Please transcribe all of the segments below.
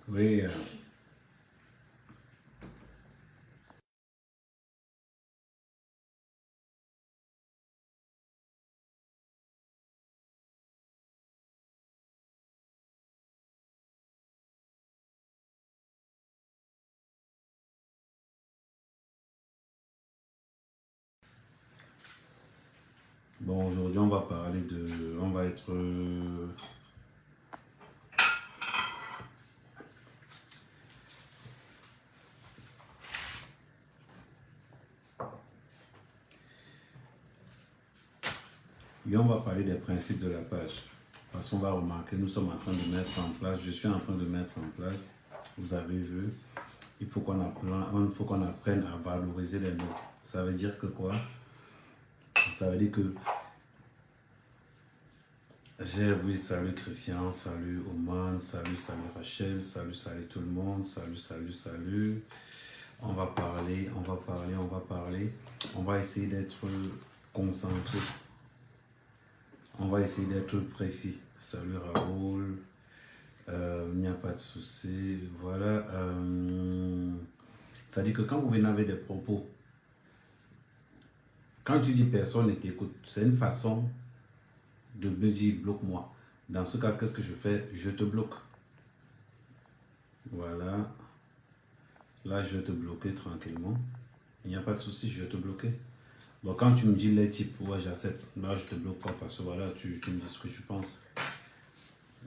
Oui, bon, aujourd'hui, on va parler de. On va être. Et on va parler des principes de la page. Parce qu'on va remarquer, nous sommes en train de mettre en place, je suis en train de mettre en place, vous avez vu, il faut qu'on apprenne à valoriser les mots. Ça veut dire que quoi? Ça veut dire que oui, salut Christian, salut Oman, salut Rachel, salut tout le monde, salut. On va parler, on va parler, on va parler. On va essayer d'être concentré. On va essayer d'être précis. Salut Raoul. Il n'y a pas de souci. Voilà. Ça dit que quand vous venez avec des propos, quand tu dis personne ne t'écoute, c'est une façon de me dire bloque-moi. Dans ce cas, qu'est-ce que je fais? Je te bloque. Voilà. Là, je vais te bloquer tranquillement. Il n'y a pas de souci, je vais te bloquer. Bon, quand tu me dis les types, ouais, j'accepte. Là, je te bloque pas parce que voilà, tu me dis ce que tu penses.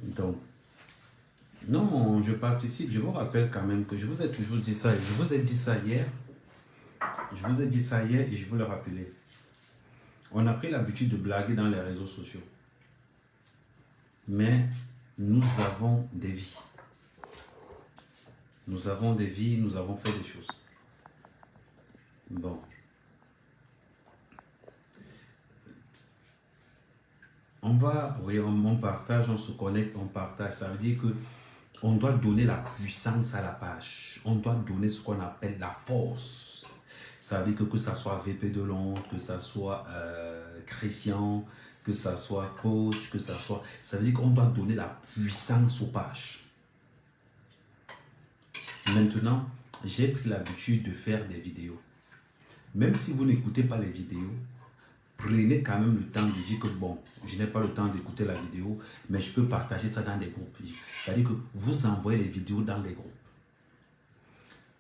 Donc, non, je participe. Je vous rappelle quand même que je vous ai toujours dit ça. Je vous ai dit ça hier. Je vous ai dit ça hier et je vous le rappelais. On a pris l'habitude de blaguer dans les réseaux sociaux. Mais nous avons des vies. Nous avons des vies, nous avons fait des choses. Bon. On va, oui, on partage, on se connecte, on partage. Ça veut dire que on doit donner la puissance à la page. On doit donner ce qu'on appelle la force. Ça veut dire que ça soit VP de Londres, que ça soit Christian, que ça soit coach, que ça soit... Ça veut dire qu'on doit donner la puissance aux pages. Maintenant, j'ai pris l'habitude de faire des vidéos. Même si vous n'écoutez pas les vidéos, prenez quand même le temps de dire que bon, je n'ai pas le temps d'écouter la vidéo, mais je peux partager ça dans des groupes. C'est-à-dire que vous envoyez les vidéos dans les groupes.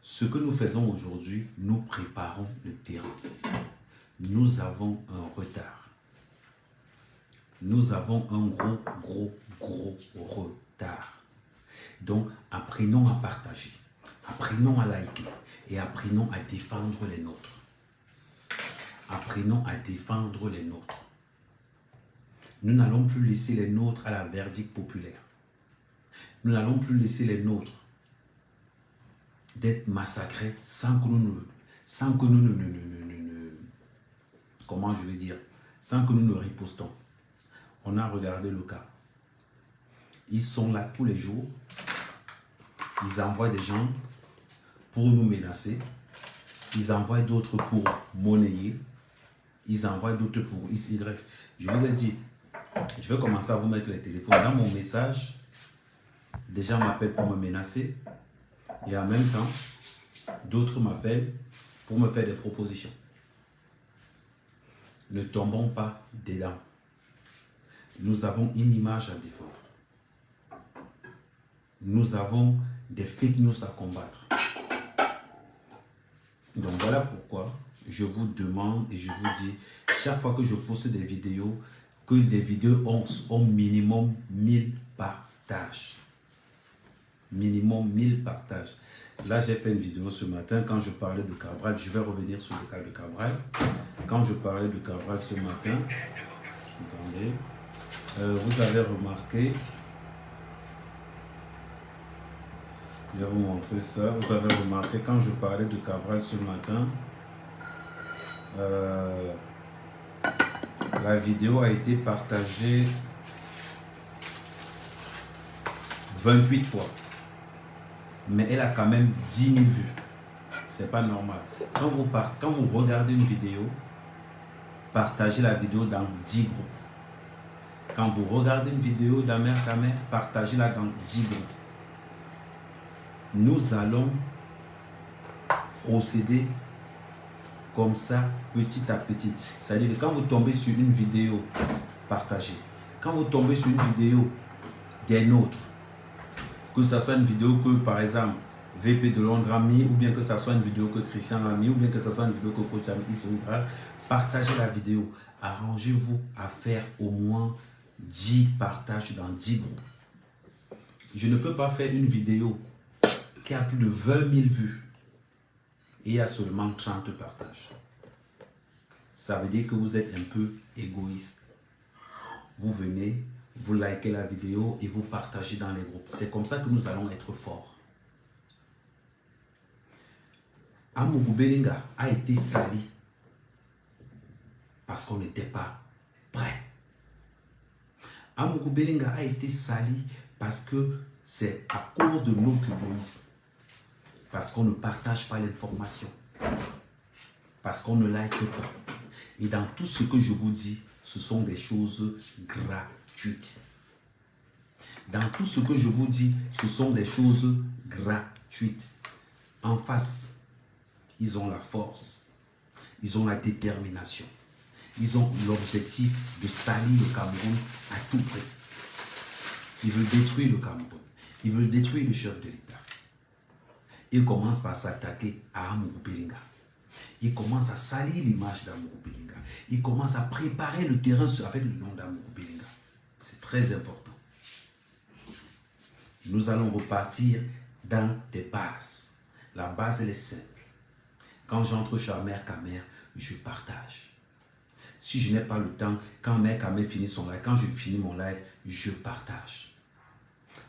Ce que nous faisons aujourd'hui, nous préparons le terrain. Nous avons un retard. Nous avons un gros retard. Donc, apprenons à partager, apprenons à liker et apprenons à défendre les nôtres. Apprenons à défendre les nôtres. Nous n'allons plus laisser les nôtres à la verdict populaire. Nous n'allons plus laisser les nôtres d'être massacrés sans que nous comment je vais dire, sans que nous ne ripostons. On a regardé le cas. Ils sont là tous les jours. Ils envoient des gens pour nous menacer. Ils envoient d'autres pour monnayer. Ils envoient d'autres pour XY. Je vous ai dit, je vais commencer à vous mettre les téléphones. Dans mon message, des gens m'appellent pour me menacer. Et en même temps, d'autres m'appellent pour me faire des propositions. Ne tombons pas dedans. Nous avons une image à défendre. Nous avons des fake news à combattre. Donc voilà pourquoi je vous demande et je vous dis, chaque fois que je poste des vidéos, que les vidéos ont au minimum 1000 partages. Minimum 1000 partages. Là, j'ai fait une vidéo ce matin quand je parlais de Cabral. Je vais revenir sur le cas de Cabral. Quand je parlais de Cabral ce matin, attendez, vous avez remarqué, je vais vous montrer ça. Vous avez remarqué quand je parlais de Cabral ce matin, la vidéo a été partagée 28 fois. Mais elle a quand même 10 000 vues. C'est pas normal. Quand vous regardez une vidéo, partagez la vidéo dans 10 groupes. Quand vous regardez une vidéo d'Amer Kamer, partagez-la dans 10 groupes. Nous allons procéder comme ça, petit à petit. C'est-à-dire que quand vous tombez sur une vidéo, partagez. Quand vous tombez sur une vidéo des nôtres, que ce soit une vidéo que, par exemple, VP de Londres a mis, ou bien que ce soit une vidéo que Christian a mis, ou bien que ce soit une vidéo que Coach a mis, partagez la vidéo. Arrangez-vous à faire au moins 10 partages dans 10 groupes. Je ne peux pas faire une vidéo qui a plus de 20 000 vues et il y a seulement 30 partages. Ça veut dire que vous êtes un peu égoïste. Vous venez, vous likez la vidéo et vous partagez dans les groupes. C'est comme ça que nous allons être forts. Amougou Belinga a été sali parce qu'on n'était pas prêt. Amougou Belinga a été sali parce que c'est à cause de notre égoïsme. Parce qu'on ne partage pas l'information. Parce qu'on ne like pas. Et dans tout ce que je vous dis, ce sont des choses gratuites. Dans tout ce que je vous dis, ce sont des choses gratuites. En face, ils ont la force. Ils ont la détermination. Ils ont l'objectif de salir le Cameroun à tout prix. Ils veulent détruire le Cameroun. Ils veulent détruire le chef de l'État. Ils commencent par s'attaquer à Amougou Belinga. Ils commencent à salir l'image d'Amougou Belinga. Ils commencent à préparer le terrain avec le nom d'Amougou Belinga. C'est très important. Nous allons repartir dans des bases. La base, elle est simple. Quand j'entre chez Mère Kamer, je partage. Si je n'ai pas le temps, quand Mère Kamer finit son live, quand je finis mon live, je partage.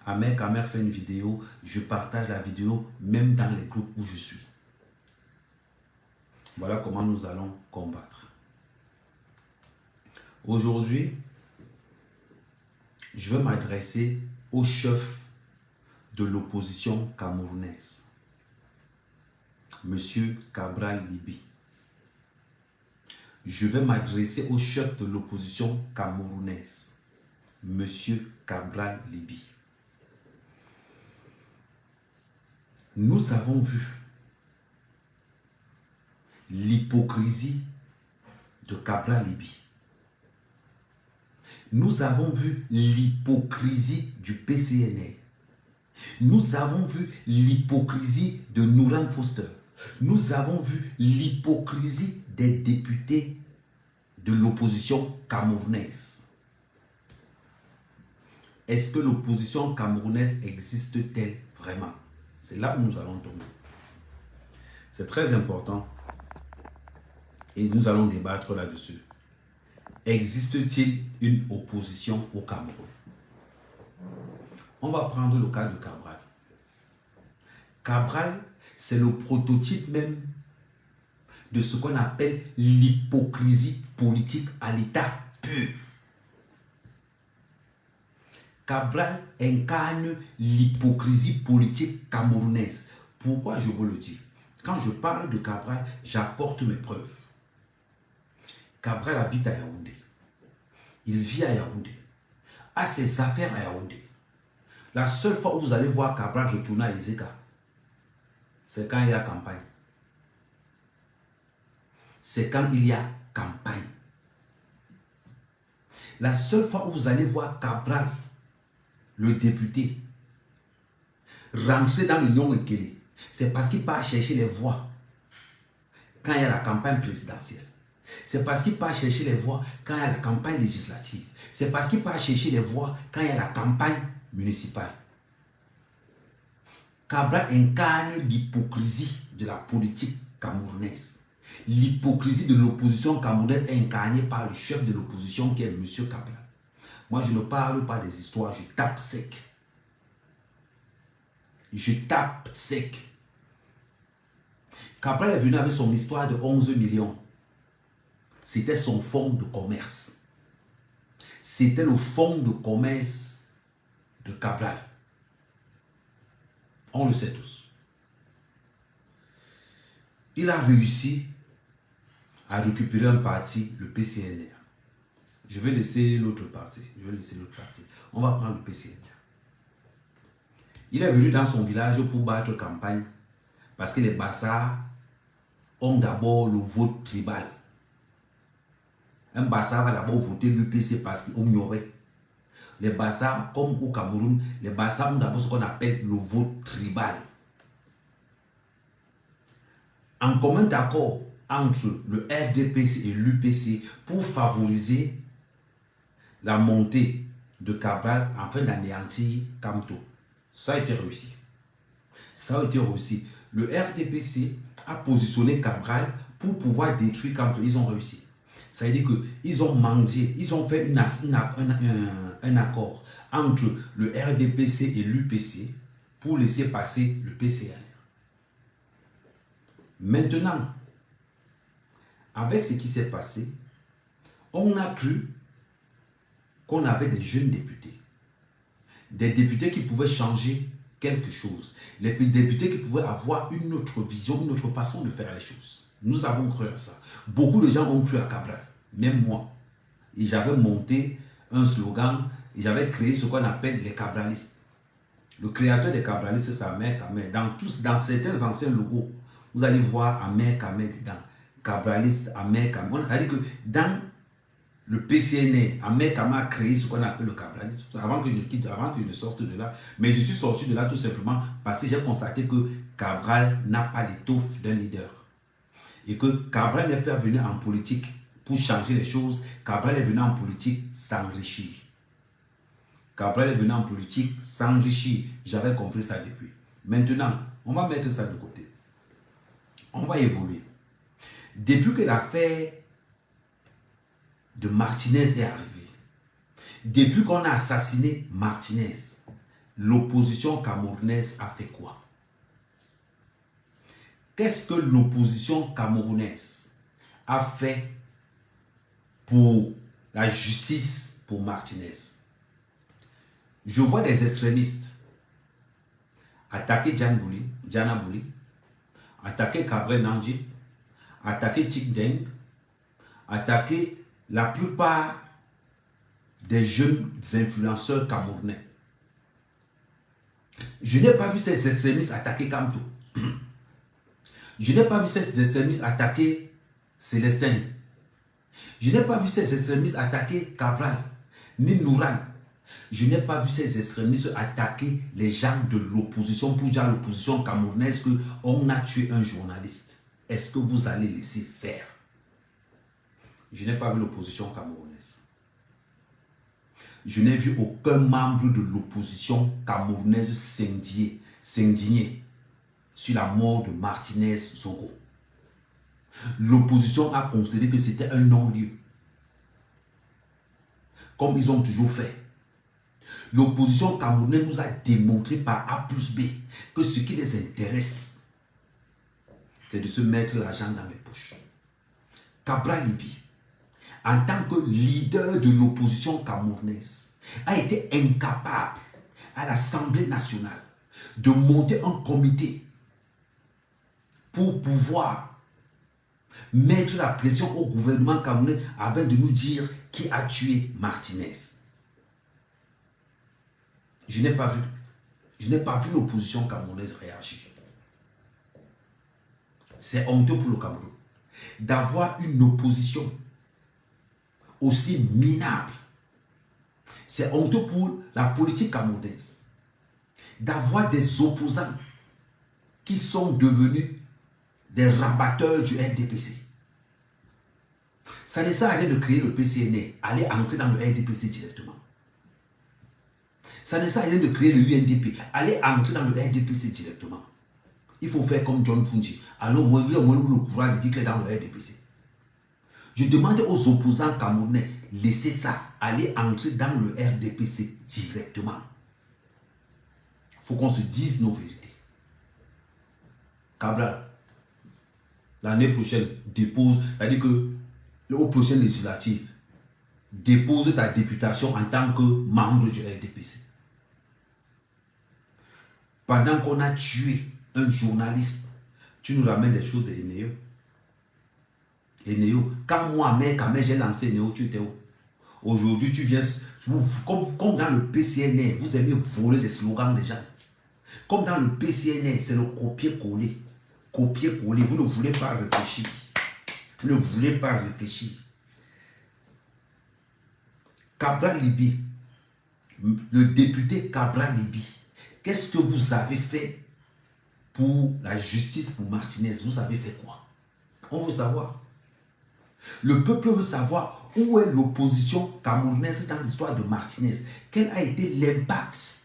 Mère Kamer fait une vidéo, je partage la vidéo même dans les groupes où je suis. Voilà comment nous allons combattre. Aujourd'hui, je veux m'adresser au chef de l'opposition camerounaise, Monsieur Cabral Libye. Je vais m'adresser au chef de l'opposition camerounaise, Monsieur Cabral Libye. Nous avons vu l'hypocrisie de Cabral Libye. Nous avons vu l'hypocrisie du PCNR. Nous avons vu l'hypocrisie de Nouran Foster. Nous avons vu l'hypocrisie des députés de l'opposition camerounaise. Est-ce que l'opposition camerounaise existe-t-elle vraiment? C'est là où nous allons tomber. C'est très important et nous allons débattre là-dessus. Existe-t-il une opposition au Cameroun? On va prendre le cas de Cabral. Cabral, c'est le prototype même de ce qu'on appelle l'hypocrisie politique à l'état pur. Cabral incarne l'hypocrisie politique camerounaise. Pourquoi je vous le dis? Quand je parle de Cabral, j'apporte mes preuves. Cabral habite à Yaoundé. Il vit à Yaoundé. A ses affaires à Yaoundé. La seule fois où vous allez voir Cabral retourner à Izeka, c'est quand il y a campagne. C'est quand il y a campagne. La seule fois où vous allez voir Cabral, le député, rentrer dans le Nyong-Ekele, c'est parce qu'il part chercher les voix quand il y a la campagne présidentielle. C'est parce qu'il part chercher les voix quand il y a la campagne législative. C'est parce qu'il part chercher les voix quand il y a la campagne municipale. Cabral incarne l'hypocrisie de la politique camerounaise. L'hypocrisie de l'opposition camerounaise est incarnée par le chef de l'opposition qui est M. Cabral. Moi, je ne parle pas des histoires, je tape sec. Je tape sec. Cabral est venu avec son histoire de 11 millions. C'était son fonds de commerce. C'était le fonds de commerce de Cabral. On le sait tous. Il a réussi à récupérer un parti, le PCNR. Je vais laisser l'autre parti. On va prendre le PCNR. Il est venu dans son village pour battre campagne parce que les Bassas ont d'abord le vote tribal. Un Bassa va d'abord voter l'UPC parce qu'ils ont ignoré. Les Bassas, comme au Cameroun, les Bassas ont d'abord ce qu'on appelle le vote tribal. En commun accord entre le RDPC et l'UPC pour favoriser la montée de Cabral afin d'anéantir Kamto. Ça a été réussi. Ça a été réussi. Le RDPC a positionné Cabral pour pouvoir détruire Kamto. Ils ont réussi. Ça veut dire qu'ils ont mangé, ils ont fait un accord entre le RDPC et l'UPC pour laisser passer le PCLR. Maintenant, avec ce qui s'est passé, on a cru qu'on avait des jeunes députés. Des députés qui pouvaient changer quelque chose. Les députés qui pouvaient avoir une autre vision, une autre façon de faire les choses. Nous avons cru à ça. Beaucoup de gens ont cru à Cabral, même moi. Et j'avais monté un slogan et j'avais créé ce qu'on appelle les Cabralistes. Le créateur des Cabralistes, c'est Ahmed Kamé. Dans certains anciens logos, vous allez voir Ahmed Kamé dedans. Cabraliste, Ahmed Kamé. On a dit que dans le PCN, Ahmed Kamé a créé ce qu'on appelle le cabralisme. Avant que je quitte, avant que je sorte de là. Mais je suis sorti de là tout simplement parce que j'ai constaté que Cabral n'a pas l'étoffe d'un leader. Et que Cabral n'est pas venu en politique pour changer les choses. Cabral est venu en politique s'enrichir. Cabral est venu en politique s'enrichir. J'avais compris ça depuis. Maintenant, on va mettre ça de côté. On va évoluer. Depuis que l'affaire de Martinez est arrivé, depuis qu'on a assassiné Martinez, l'opposition camerounaise a fait quoi? Qu'est-ce que l'opposition camerounaise a fait pour la justice pour Martinez? Je vois des extrémistes attaquer Diana Bouli, attaquer Cabral Nandji, attaquer Tik Deng, attaquer la plupart des jeunes influenceurs camerounais. Je n'ai pas vu ces extrémistes attaquer Kamto. Je n'ai pas vu ces extrémistes attaquer Célestin. Je n'ai pas vu ces extrémistes attaquer Cabral, ni Nouran. Je n'ai pas vu ces extrémistes attaquer les gens de l'opposition pour dire à l'opposition camerounaise qu'on a tué un journaliste. Est-ce que vous allez laisser faire? Je n'ai pas vu l'opposition camerounaise. Je n'ai vu aucun membre de l'opposition camerounaise s'indigner sur la mort de Martinez Zongo. L'opposition a considéré que c'était un non-lieu. Comme ils ont toujours fait. L'opposition camerounaise nous a démontré par A plus B que ce qui les intéresse, c'est de se mettre l'argent dans les poches. Cabral Libi, en tant que leader de l'opposition camerounaise, a été incapable à l'Assemblée nationale de monter un comité pour pouvoir mettre la pression au gouvernement camerounais afin de nous dire qui a tué Martinez. Je n'ai pas vu l'opposition camerounaise réagir. C'est honteux pour le Cameroun d'avoir une opposition aussi minable. C'est honteux pour la politique camerounaise d'avoir des opposants qui sont devenus des rabatteurs du RDPC. Ça ne sert à rien de créer le PCN, aller entrer dans le RDPC directement. Ça ne sert à rien de créer le UNDP, aller entrer dans le RDPC directement. Il faut faire comme John Fungi. Alors, moi, le courage de dire qu'il est dans le RDPC. Je demande aux opposants camerounais, laissez ça, aller entrer dans le RDPC directement. Il faut qu'on se dise nos vérités. Cabral, l'année prochaine, dépose, c'est-à-dire que aux prochaines législatives, dépose ta députation en tant que membre du RDPC. Pendant qu'on a tué un journaliste, tu nous ramènes des choses de Eneo. Eneo, quand moi, quand j'ai lancé Eneo, tu étais où? Aujourd'hui, tu viens, comme dans le PCN, vous aimez voler les slogans des gens. Comme dans le PCNR, c'est le copier-coller. Copier-coller, vous ne voulez pas réfléchir. Vous ne voulez pas réfléchir. Cabral Libye, le député Cabral Libye, qu'est-ce que vous avez fait pour la justice pour Martinez? Vous avez fait quoi? On veut savoir. Le peuple veut savoir où est l'opposition camerounaise dans l'histoire de Martinez. Quel a été l'impact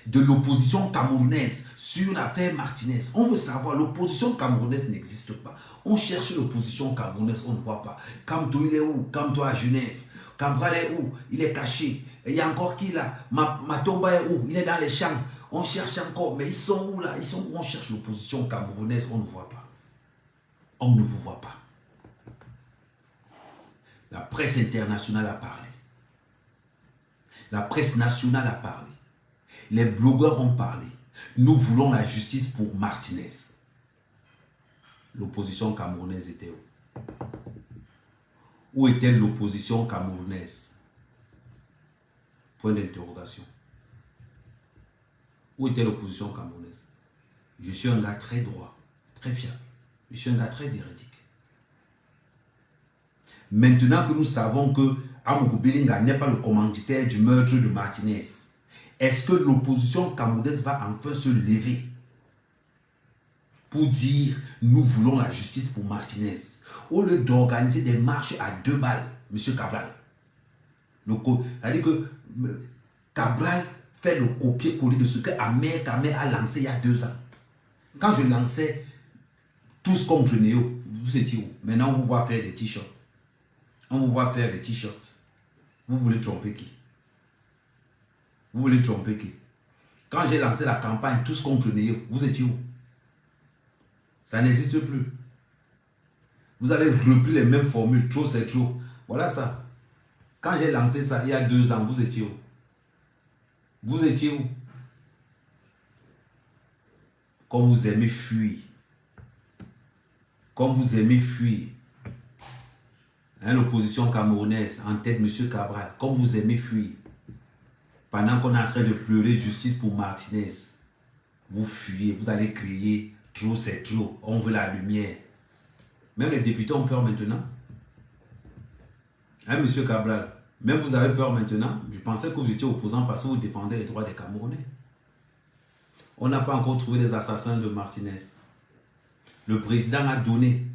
de l'opposition camerounaise sur l'affaire Martinez? On veut savoir. L'opposition camerounaise n'existe pas. On cherche l'opposition camerounaise, on ne voit pas. Kamto, il est où? Kamto à Genève. Cabral est où? Il est caché. Il y a encore qui là? Matomba est où? Il est dans les champs. On cherche encore. Mais ils sont où là? Ils sont où? On cherche l'opposition camerounaise, on ne voit pas. On ne vous voit pas. La presse internationale a parlé. La presse nationale a parlé. Les blogueurs ont parlé. Nous voulons la justice pour Martinez. L'opposition camerounaise était où? Où était l'opposition camerounaise? Point d'interrogation. Où était l'opposition camerounaise? Je suis un gars très droit, très fiable. Je suis un gars très véridique. Maintenant que nous savons que Amougou Belinga n'est pas le commanditaire du meurtre de Martinez, est-ce que l'opposition camerounaise va enfin se lever pour dire nous voulons la justice pour Martinez, au lieu d'organiser des marches à 2 balles, M. Cabral? C'est-à-dire que Cabral fait le copier-coller de ce que Ahmed a lancé il y a 2 ans. Quand je lançais tous contre Néo, vous étiez où? Maintenant, on vous voit faire des t-shirts. On vous voit faire des t-shirts. Vous voulez tromper qui? Vous voulez tromper qui? Quand j'ai lancé la campagne tous contre Néo, vous étiez où? Ça n'existe plus. Vous avez repris les mêmes formules. Trop, c'est trop. Voilà ça. Quand j'ai lancé ça il y a 2 ans, vous étiez où? Vous étiez où? Comme vous aimez fuir. Comme vous aimez fuir. Hein, l'opposition camerounaise, en tête, M. Cabral. Comme vous aimez fuir. Pendant qu'on est en train de pleurer justice pour Martinez, vous fuyez, vous allez crier, trop c'est trop, on veut la lumière. Même les députés ont peur maintenant. Hein, M. Cabral? Même vous avez peur maintenant? Je pensais que vous étiez opposant parce que vous défendez les droits des Camerounais. On n'a pas encore trouvé les assassins de Martinez. Le président a donné.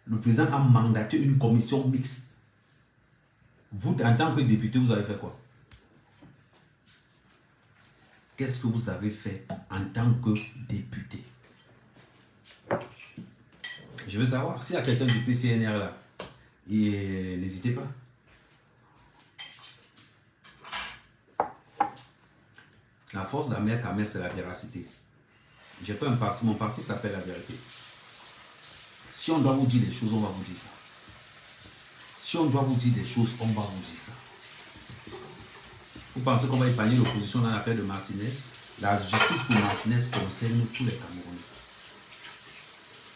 Le président a mandaté une commission mixte. Vous, en tant que député, vous avez fait quoi? Qu'est-ce que vous avez fait en tant que député? Je veux savoir, s'il y a quelqu'un du PCNR là, n'hésitez pas. La force de la mère Kamel, c'est la véracité. J'ai pas un parti, mon parti s'appelle La Vérité. Si on doit vous dire des choses, on va vous dire ça. Si on doit vous dire des choses, on va vous dire ça. Vous pensez qu'on va épargner l'opposition dans l'affaire de Martinez? La justice pour Martinez concerne tous les Camerounais.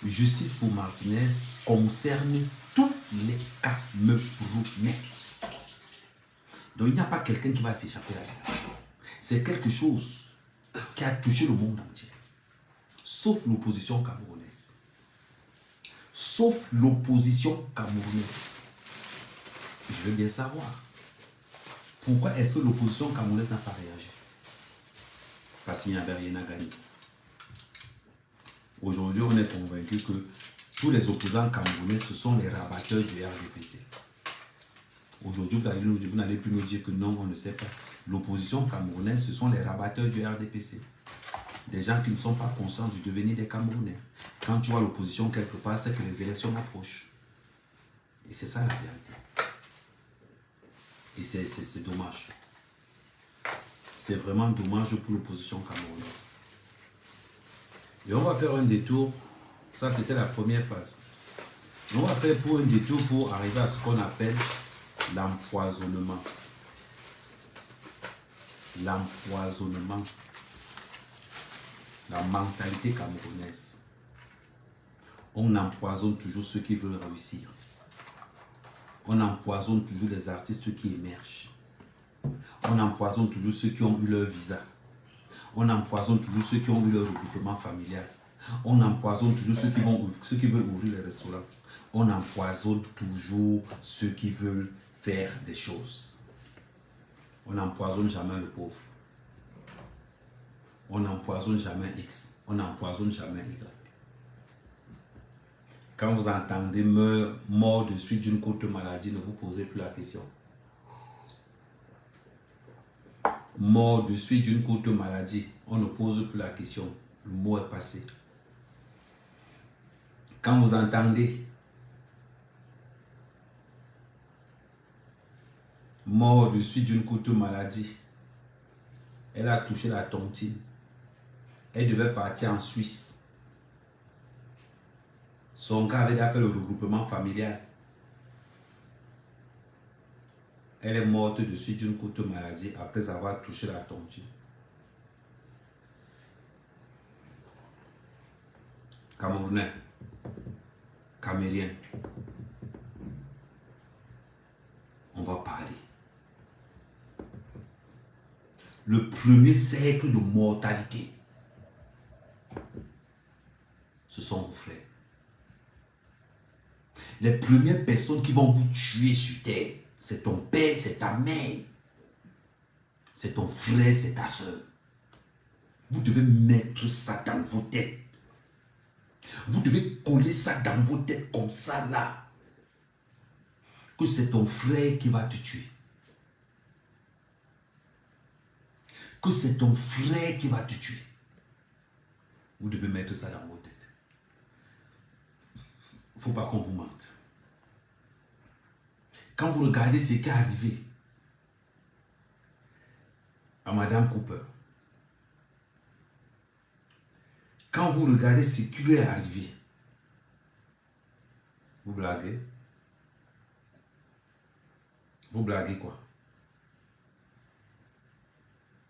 Justice pour Martinez concerne tous les Camerounais. Donc il n'y a pas quelqu'un qui va s'échapper là-dedans. C'est quelque chose qui a touché le monde entier. Sauf l'opposition camerounaise. Sauf l'opposition camerounaise. Je veux bien savoir. Pourquoi est-ce que l'opposition camerounaise n'a pas réagi? Parce qu'il n'y avait rien à gagner. Aujourd'hui, on est convaincu que tous les opposants camerounais, ce sont les rabatteurs du RDPC. Aujourd'hui, vous n'allez plus nous dire que non, on ne sait pas. L'opposition camerounaise, ce sont les rabatteurs du RDPC. Des gens qui ne sont pas conscients du devenir des Camerounais. Quand tu vois l'opposition quelque part, c'est que les élections approchent. Et c'est ça la vérité. Et c'est dommage. C'est vraiment dommage pour l'opposition camerounaise. Et on va faire un détour. Ça, c'était la première phase. Et on va faire un détour pour arriver à ce qu'on appelle l'empoisonnement. L'empoisonnement. La mentalité camerounaise. On empoisonne toujours ceux qui veulent réussir. On empoisonne toujours les artistes qui émergent. On empoisonne toujours ceux qui ont eu leur visa. On empoisonne toujours ceux qui ont eu leur regroupement familial. On empoisonne toujours ceux qui veulent ouvrir les restaurants. On empoisonne toujours ceux qui veulent faire des choses. On n'empoisonne jamais le pauvre. On n'empoisonne jamais X. On n'empoisonne jamais Y. Quand vous entendez mort de suite d'une courte maladie, ne vous posez plus la question. Mort de suite d'une courte maladie, on ne pose plus la question. Le mot est passé. Quand vous entendez mort de suite d'une courte maladie, elle a touché la tontine. Elle devait partir en Suisse. Son gars avait déjà fait le regroupement familial. Elle est morte de suite d'une courte maladie après avoir touché la tontine. Camerounais, Camérien, on va parler. Le premier cercle de mortalité, ce sont vos frères. Les premières personnes qui vont vous tuer sur terre, c'est ton père, c'est ta mère, c'est ton frère, c'est ta soeur. Vous devez mettre ça dans vos têtes. Vous devez coller ça dans vos têtes comme ça là. Que c'est ton frère qui va te tuer. Que c'est ton frère qui va te tuer. Vous devez mettre ça dans vos têtes. Il ne faut pas qu'on vous mente. Quand vous regardez ce qui est arrivé à Madame Cooper, quand vous regardez ce qui lui est arrivé, vous blaguez? Vous blaguez quoi?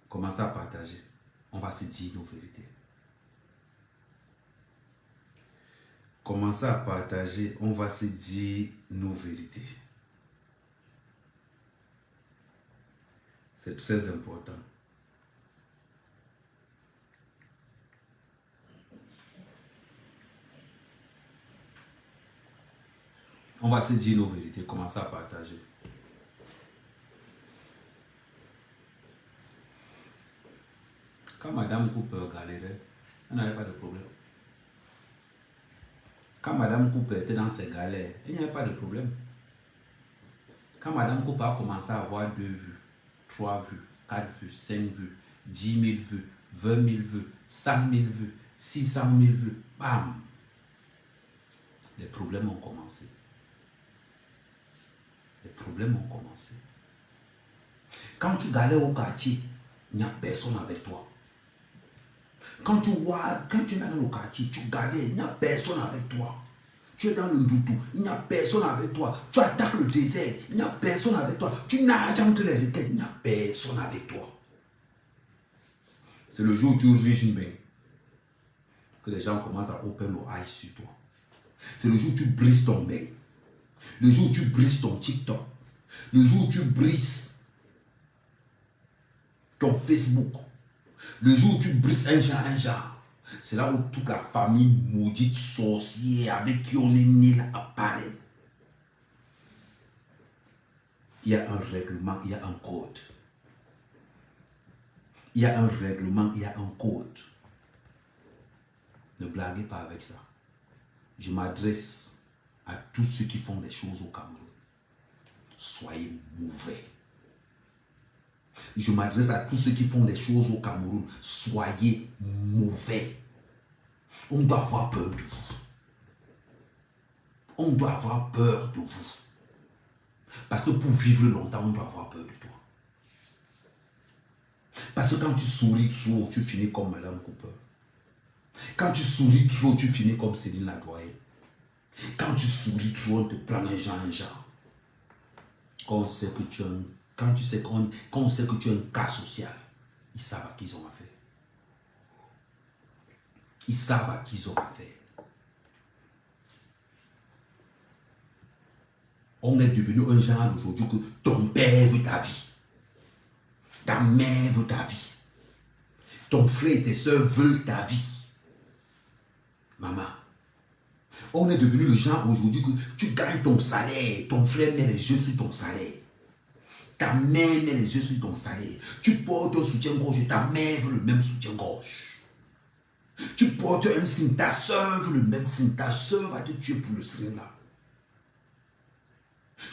Commencez à partager. On va se dire nos vérités. Commencez à partager. On va se dire nos vérités. C'est très important. On va se dire nos vérités. Commencez à partager. Quand Madame Cooper galérait, elle n'avait pas de problème. Quand Madame Cooper était dans ses galères, il n'y avait pas de problème. Quand Madame Cooper a commencé à avoir 2 vues, 3 vues, 4 vues, 5 vues, 10 000 vues, 20 000 vues, 100 000 vues, 600 000 vues, bam! Les problèmes ont commencé. Les problèmes ont commencé. Quand tu galères au quartier, il n'y a personne avec toi. Quand tu es dans le quartier, tu galères, il n'y a personne avec toi. Tu es dans le Ndoutou, il n'y a personne avec toi. Tu attaques le désert, il n'y a personne avec toi. Tu nages entre les requêtes, il n'y a personne avec toi. C'est le jour où tu riches bien que les gens commencent à open leur eyes sur toi. C'est le jour où tu brises ton mail. Le jour où tu brises ton TikTok. Le jour où tu brises ton Facebook. Le jour où tu brises un genre. C'est là où toute la famille maudite sorcière avec qui on est né là apparaît. Il y a un règlement, il y a un code. Il y a un règlement, il y a un code. Ne blaguez pas avec ça. Je m'adresse à tous ceux qui font des choses au Cameroun. Soyez mauvais. Je m'adresse à tous ceux qui font des choses au Cameroun. Soyez mauvais. On doit avoir peur de vous. On doit avoir peur de vous. Parce que pour vivre longtemps, on doit avoir peur de toi. Parce que quand tu souris trop, tu finis comme Madame Cooper. Quand tu souris trop, tu finis comme Céline Ladoye. Quand tu souris trop, on te prend un genre. Quand on sait que tu es quand on sait que tu es un cas social, ils savent à qui ils ont affaire. Ils savent à qui ils ont affaire. On est devenu un genre aujourd'hui que ton père veut ta vie. Ta mère veut ta vie. Ton frère et tes soeurs veulent ta vie. Maman, on est devenu le genre aujourd'hui que tu gagnes ton salaire. Ton frère met les yeux sur ton salaire. Ta mère met les yeux sur ton salaire. Tu portes un soutien-gorge, ta mère veut le même soutien-gorge. Tu portes un signe, ta soeur veut le même signe. Ta soeur va te tuer pour le signe là.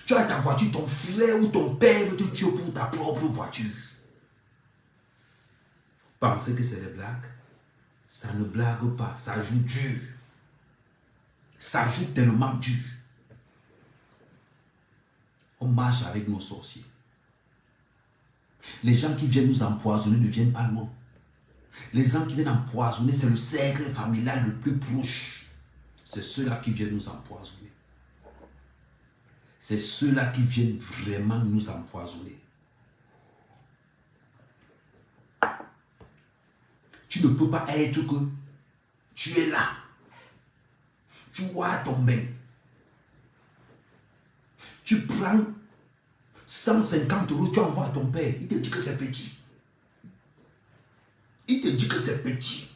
Tu as ta voiture, ton frère ou ton père veut te tuer pour ta propre voiture. Pensez que c'est des blagues? Ça ne blague pas, ça joue dur. Ça joue tellement dur. On marche avec nos sorciers. Les gens qui viennent nous empoisonner ne viennent pas loin. Les gens qui viennent empoisonner, c'est le cercle familial le plus proche. C'est ceux-là qui viennent nous empoisonner. C'est ceux-là qui viennent vraiment nous empoisonner. Tu ne peux pas être que tu es là. Tu vois tomber. Tu prends 150 €, tu envoies à ton père. Il te dit que c'est petit. Il te dit que c'est petit.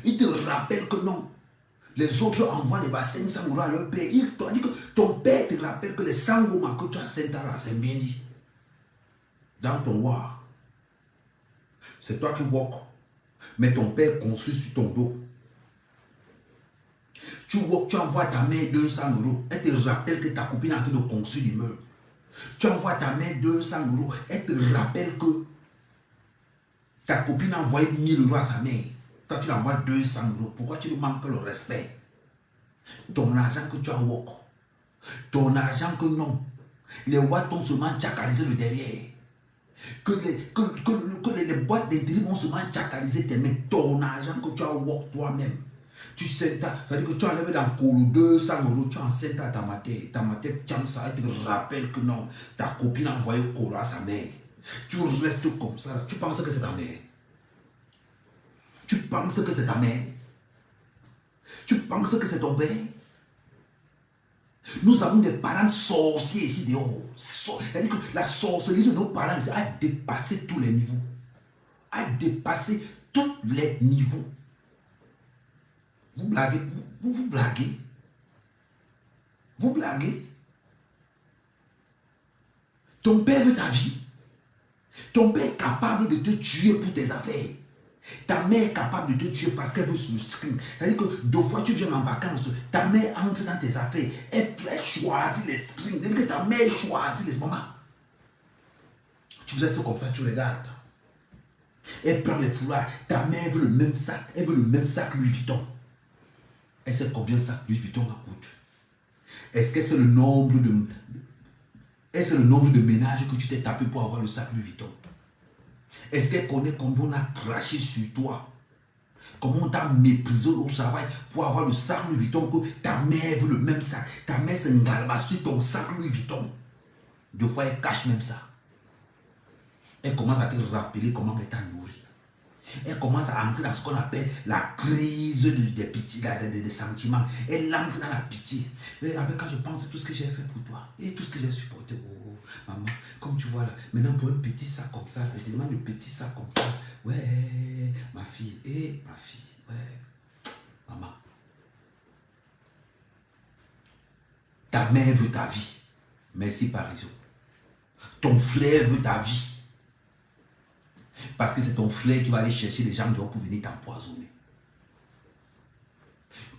Il te rappelle que non. Les autres envoient les 500 € à leur père. Il te dit que ton père te rappelle que les 100 € que tu as Saint-Ara, c'est bien dit. Dans ton war. C'est toi qui walk. Mais ton père construit sur ton dos. Tu walk, tu envoies ta mère 200 €. Elle te rappelle que ta copine est en train de construire l'immeuble. Tu envoies ta mère 200 €. Elle te rappelle que ta copine a envoyé 1000 € à sa mère. Toi, tu l'envoies 200 €. Pourquoi tu lui manques le respect? Ton argent que tu as walk. Ton argent que non. Les boîtes ont seulement tchakalisé le derrière. Que les boîtes d'intérim ont seulement tchakalisé tes mains. Ton argent que tu as walk toi-même. Tu sais, c'est-à-dire que tu enlèves dans le colo 200 €, tu enceintes à ta matière. Ta matière, tu as ça, elle te rappelle que non, ta copine a envoyé le colo à sa mère. Tu restes comme ça. Tu penses que c'est ta mère. Tu penses que c'est ta mère. Tu penses que c'est ton père. Nous avons des parents sorciers ici dehors. C'est-à-dire que la sorcellerie de nos parents a dépassé tous les niveaux. A dépassé tous les niveaux. Vous blaguez, vous blaguez. Vous blaguez. Ton père veut ta vie. Ton père est capable de te tuer pour tes affaires. Ta mère est capable de te tuer parce qu'elle veut se screen. C'est-à-dire que deux fois tu viens en vacances, ta mère entre dans tes affaires. Elle choisit les screens. C'est-à-dire que ta mère choisit les moments. Tu restes comme ça, tu regardes. Elle prend les foulards. Ta mère veut le même sac. Elle veut le même sac Louis Vuitton. Elle sait combien sac Louis Vuitton coûte. Est-ce que c'est le nombre de... Est-ce que c'est le nombre de ménages que tu t'es tapé pour avoir le sac Louis Vuitton? Est-ce qu'elle connaît comment on a craché sur toi? Comment on t'a méprisé au travail pour avoir le sac Louis Vuitton que ta mère veut le même sac? Ta mère c'est une galba sur ton sac Louis Vuitton. Deux fois elle cache même ça. Elle commence à te rappeler comment elle t'a nourri. Elle commence à entrer dans ce qu'on appelle la crise des pitiés, des sentiments. Elle entre dans la pitié. Et avec quand je pense à tout ce que j'ai fait pour toi et tout ce que j'ai supporté. Oh, maman, comme tu vois là, maintenant pour un petit sac comme ça, je te demande un petit sac comme ça. Ouais, ma fille, ouais, maman. Ta mère veut ta vie. Merci Parisio. Ton frère veut ta vie. Parce que c'est ton frère qui va aller chercher des gens dehors pour venir t'empoisonner.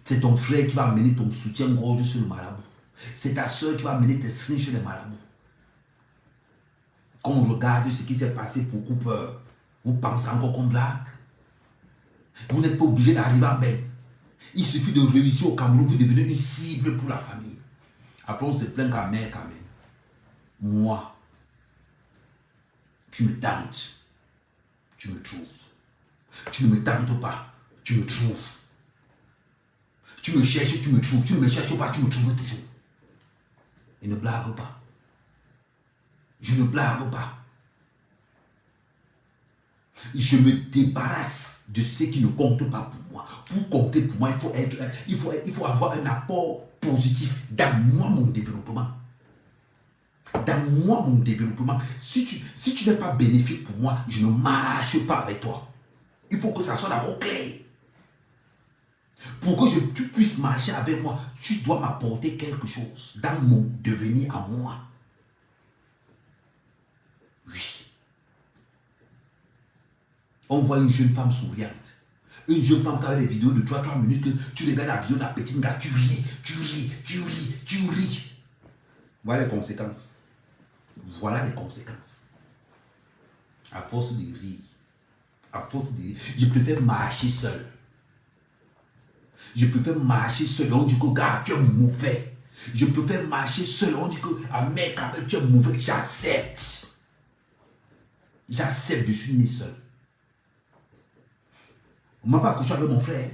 C'est ton frère qui va amener ton soutien-gorge sur le marabout. C'est ta soeur qui va amener tes strings chez les marabouts. Quand on regarde ce qui s'est passé pour Cooper, vous pensez encore qu'on blague? Vous n'êtes pas obligé d'arriver en belle. Il suffit de réussir au Cameroun pour devenir une cible pour la famille. Après on se plaint qu'à mère quand même. Moi, tu me tentes. Tu me trouves. Tu ne me tentes pas, tu me trouves. Tu me cherches, tu me trouves. Tu ne me cherches pas, tu me trouves toujours. Et ne blague pas. Je ne blague pas. Je me débarrasse de ce qui ne compte pas pour moi. Pour compter pour moi, il faut avoir un apport positif dans moi, mon développement. dans moi, mon développement. Si tu n'es pas bénéfique pour moi, je ne marche pas avec toi. Il faut que ça soit d'abord clair. Pour que tu puisses marcher avec moi, tu dois m'apporter quelque chose dans mon devenir à moi. Oui. On voit une jeune femme souriante. Une jeune femme qui a des vidéos de 3 minutes que tu regardes la vidéo de la petite gars, tu ris. Voilà les conséquences. Voilà les conséquences. À force de rire, je préfère marcher seul. Je préfère marcher seul. On dit que gars, tu es mauvais. Je préfère marcher seul. On dit que mec, tu es mauvais. J'accepte. J'accepte, je suis né seul. On ne m'a pas couché avec mon frère.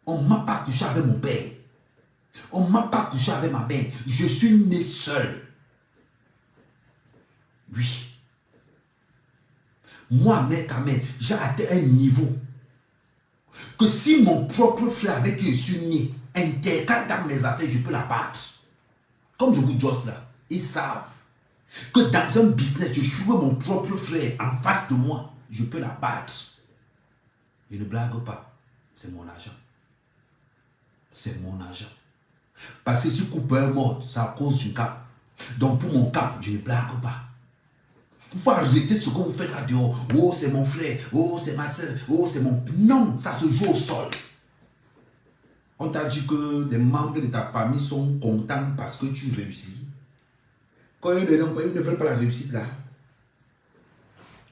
On ne m'a pas couché avec mon père. On ne m'a pas couché avec ma mère. Je suis né seul. Oui. Moi, mec, j'ai atteint un niveau que si mon propre frère avec qui je suis né intercale dans mes affaires, je peux la battre. Comme je vous dis là, ils savent que dans un business, je trouve mon propre frère en face de moi, je peux la battre. Et ne blague pas, c'est mon argent. C'est mon argent. Parce que si Cooper est mort, c'est à cause du cap. Donc pour mon cap, je ne blague pas. Il faut arrêter ce que vous faites là dehors. Oh, c'est mon frère. Oh, c'est ma soeur. Oh, c'est mon... Non, ça se joue au sol. On t'a dit que les membres de ta famille sont contents parce que tu réussis. Quand ils ne veulent pas la réussite là.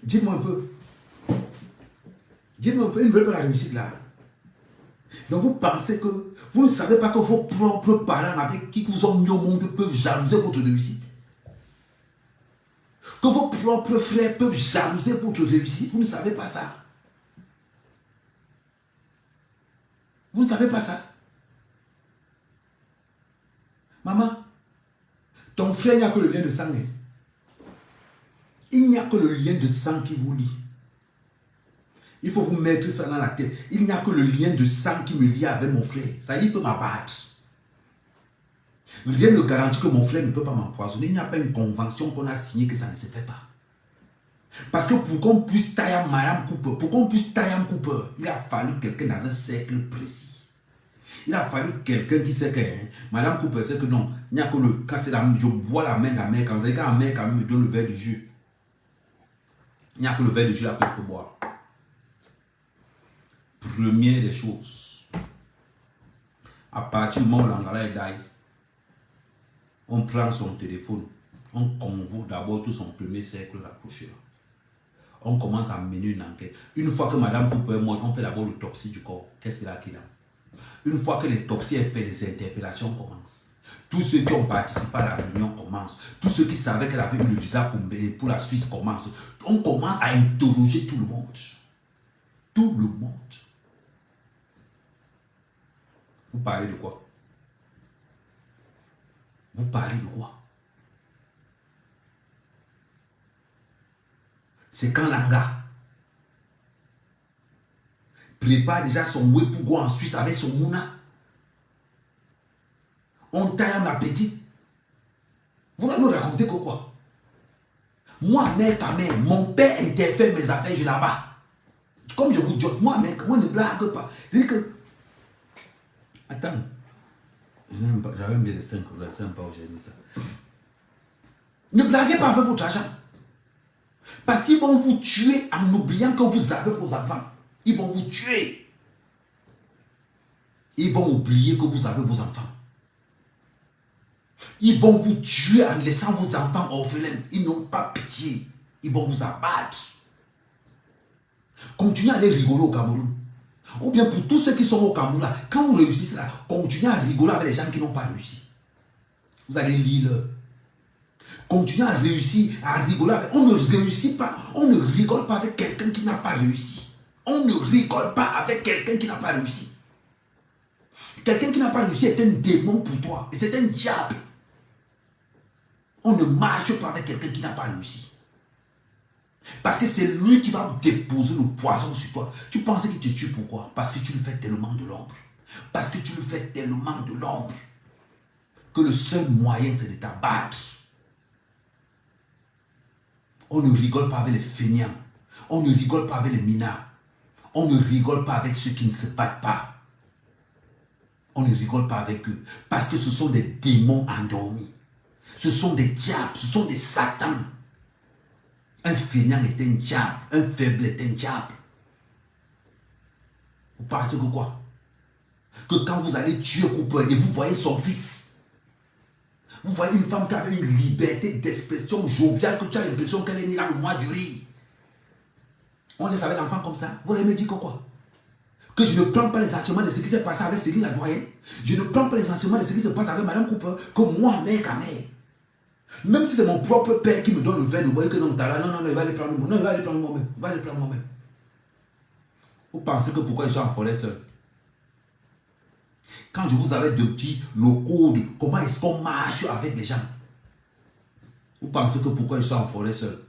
Dites-moi un peu. Dites-moi un peu, ils ne veulent pas la réussite là. Donc vous pensez que vous ne savez pas que vos propres parents avec qui vous ont mis au monde peuvent jalouser votre réussite. Que vos propres frères peuvent jalouser votre réussite. Vous ne savez pas ça. Vous ne savez pas ça. Maman, ton frère, il n'y a que le lien de sang. Hein. Il n'y a que le lien de sang qui vous lie. Il faut vous mettre ça dans la tête. Il n'y a que le lien de sang qui me lie avec mon frère. Ça dit, il peut m'abattre. Rien ne garantit que mon frère ne peut pas m'empoisonner. Il n'y a pas une convention qu'on a signée que ça ne se fait pas. Parce que pour qu'on puisse tailler Madame Cooper, il a fallu quelqu'un dans un cercle précis. Il a fallu quelqu'un qui sait que Madame Cooper sait que non, il n'y a que le quand c'est la je bois la main de la mère comme ça. Quand la mère quand même me donne le verre de jus, il n'y a que le verre de jus là que je peux boire. Première des choses, à partir du moment où l'Angala est d'ailleurs, on prend son téléphone, on convoque d'abord tout son premier cercle rapproché. On commence à mener une enquête. Une fois que Madame Cooper est morte, on fait d'abord l'autopsie du corps. Qu'est-ce qu'il a qu'il a? Une fois que l'autopsie est faite, les interpellations commencent. Tous ceux qui ont participé à la réunion commencent. Tous ceux qui savaient qu'elle avait eu le visa pour la Suisse commencent. On commence à interroger tout le monde. Tout le monde. Vous parlez de quoi? Vous parlez de quoi? C'est quand Langa prépare déjà son web pour go en Suisse avec son mouna. On taille un appétit. Vous allez me raconter quoi? Moi, mec, ta mère, mon père interfère mes affaires, je là-bas. Comme je vous dis, moi, mec, moi ne blague pas. C'est que... Attends. J'avais mis les 5 euros, c'est pas où j'ai mis ça. Ne blaguez pas avec votre argent. Parce qu'ils vont vous tuer en oubliant que vous avez vos enfants. Ils vont vous tuer. Ils vont oublier que vous avez vos enfants. Ils vont vous tuer en laissant vos enfants orphelins. Ils n'ont pas pitié. Ils vont vous abattre. Continuez à aller rigoler au Cameroun. Ou bien pour tous ceux qui sont au Cameroun, là, quand vous réussissez là, continuez à rigoler avec les gens qui n'ont pas réussi. Vous allez lire leur. Continuez à réussir, à rigoler avec. On ne réussit pas, on ne rigole pas avec quelqu'un qui n'a pas réussi. On ne rigole pas avec quelqu'un qui n'a pas réussi. Quelqu'un qui n'a pas réussi est un démon pour toi. Et c'est un diable. On ne marche pas avec quelqu'un qui n'a pas réussi. Parce que c'est lui qui va déposer le poison sur toi. Tu penses qu'il te tue pourquoi? Parce que tu lui fais tellement de l'ombre. Parce que tu lui fais tellement de l'ombre. Que le seul moyen c'est de t'abattre. On ne rigole pas avec les feignants. On ne rigole pas avec les minards. On ne rigole pas avec ceux qui ne se battent pas. On ne rigole pas avec eux. Parce que ce sont des démons endormis. Ce sont des diables. Ce sont des satans. Un feignant est un diable. Un faible est un diable. Vous pensez que quoi? Que quand vous allez tuer Cooper et vous voyez son fils, vous voyez une femme qui avait une liberté d'expression joviale, que tu as l'impression qu'elle est née dans le mois du riz. On laisse avec l'enfant comme ça. Vous allez me dire que quoi? Que je ne prends pas les enseignements de ce qui s'est passé avec Céline la doyenne. Je ne prends pas les enseignements de ce qui se passe avec Madame Cooper. Que moi, mère, même si c'est mon propre père qui me donne le verre de boire, que non, non, il va aller prendre moi. Non, il va aller prendre moi-même. Il va aller prendre moi-même. Vous pensez que pourquoi je suis en forêt seul? Quand je vous avais dit le code, comment est-ce qu'on marche avec les gens? Vous pensez que pourquoi je suis en forêt seul?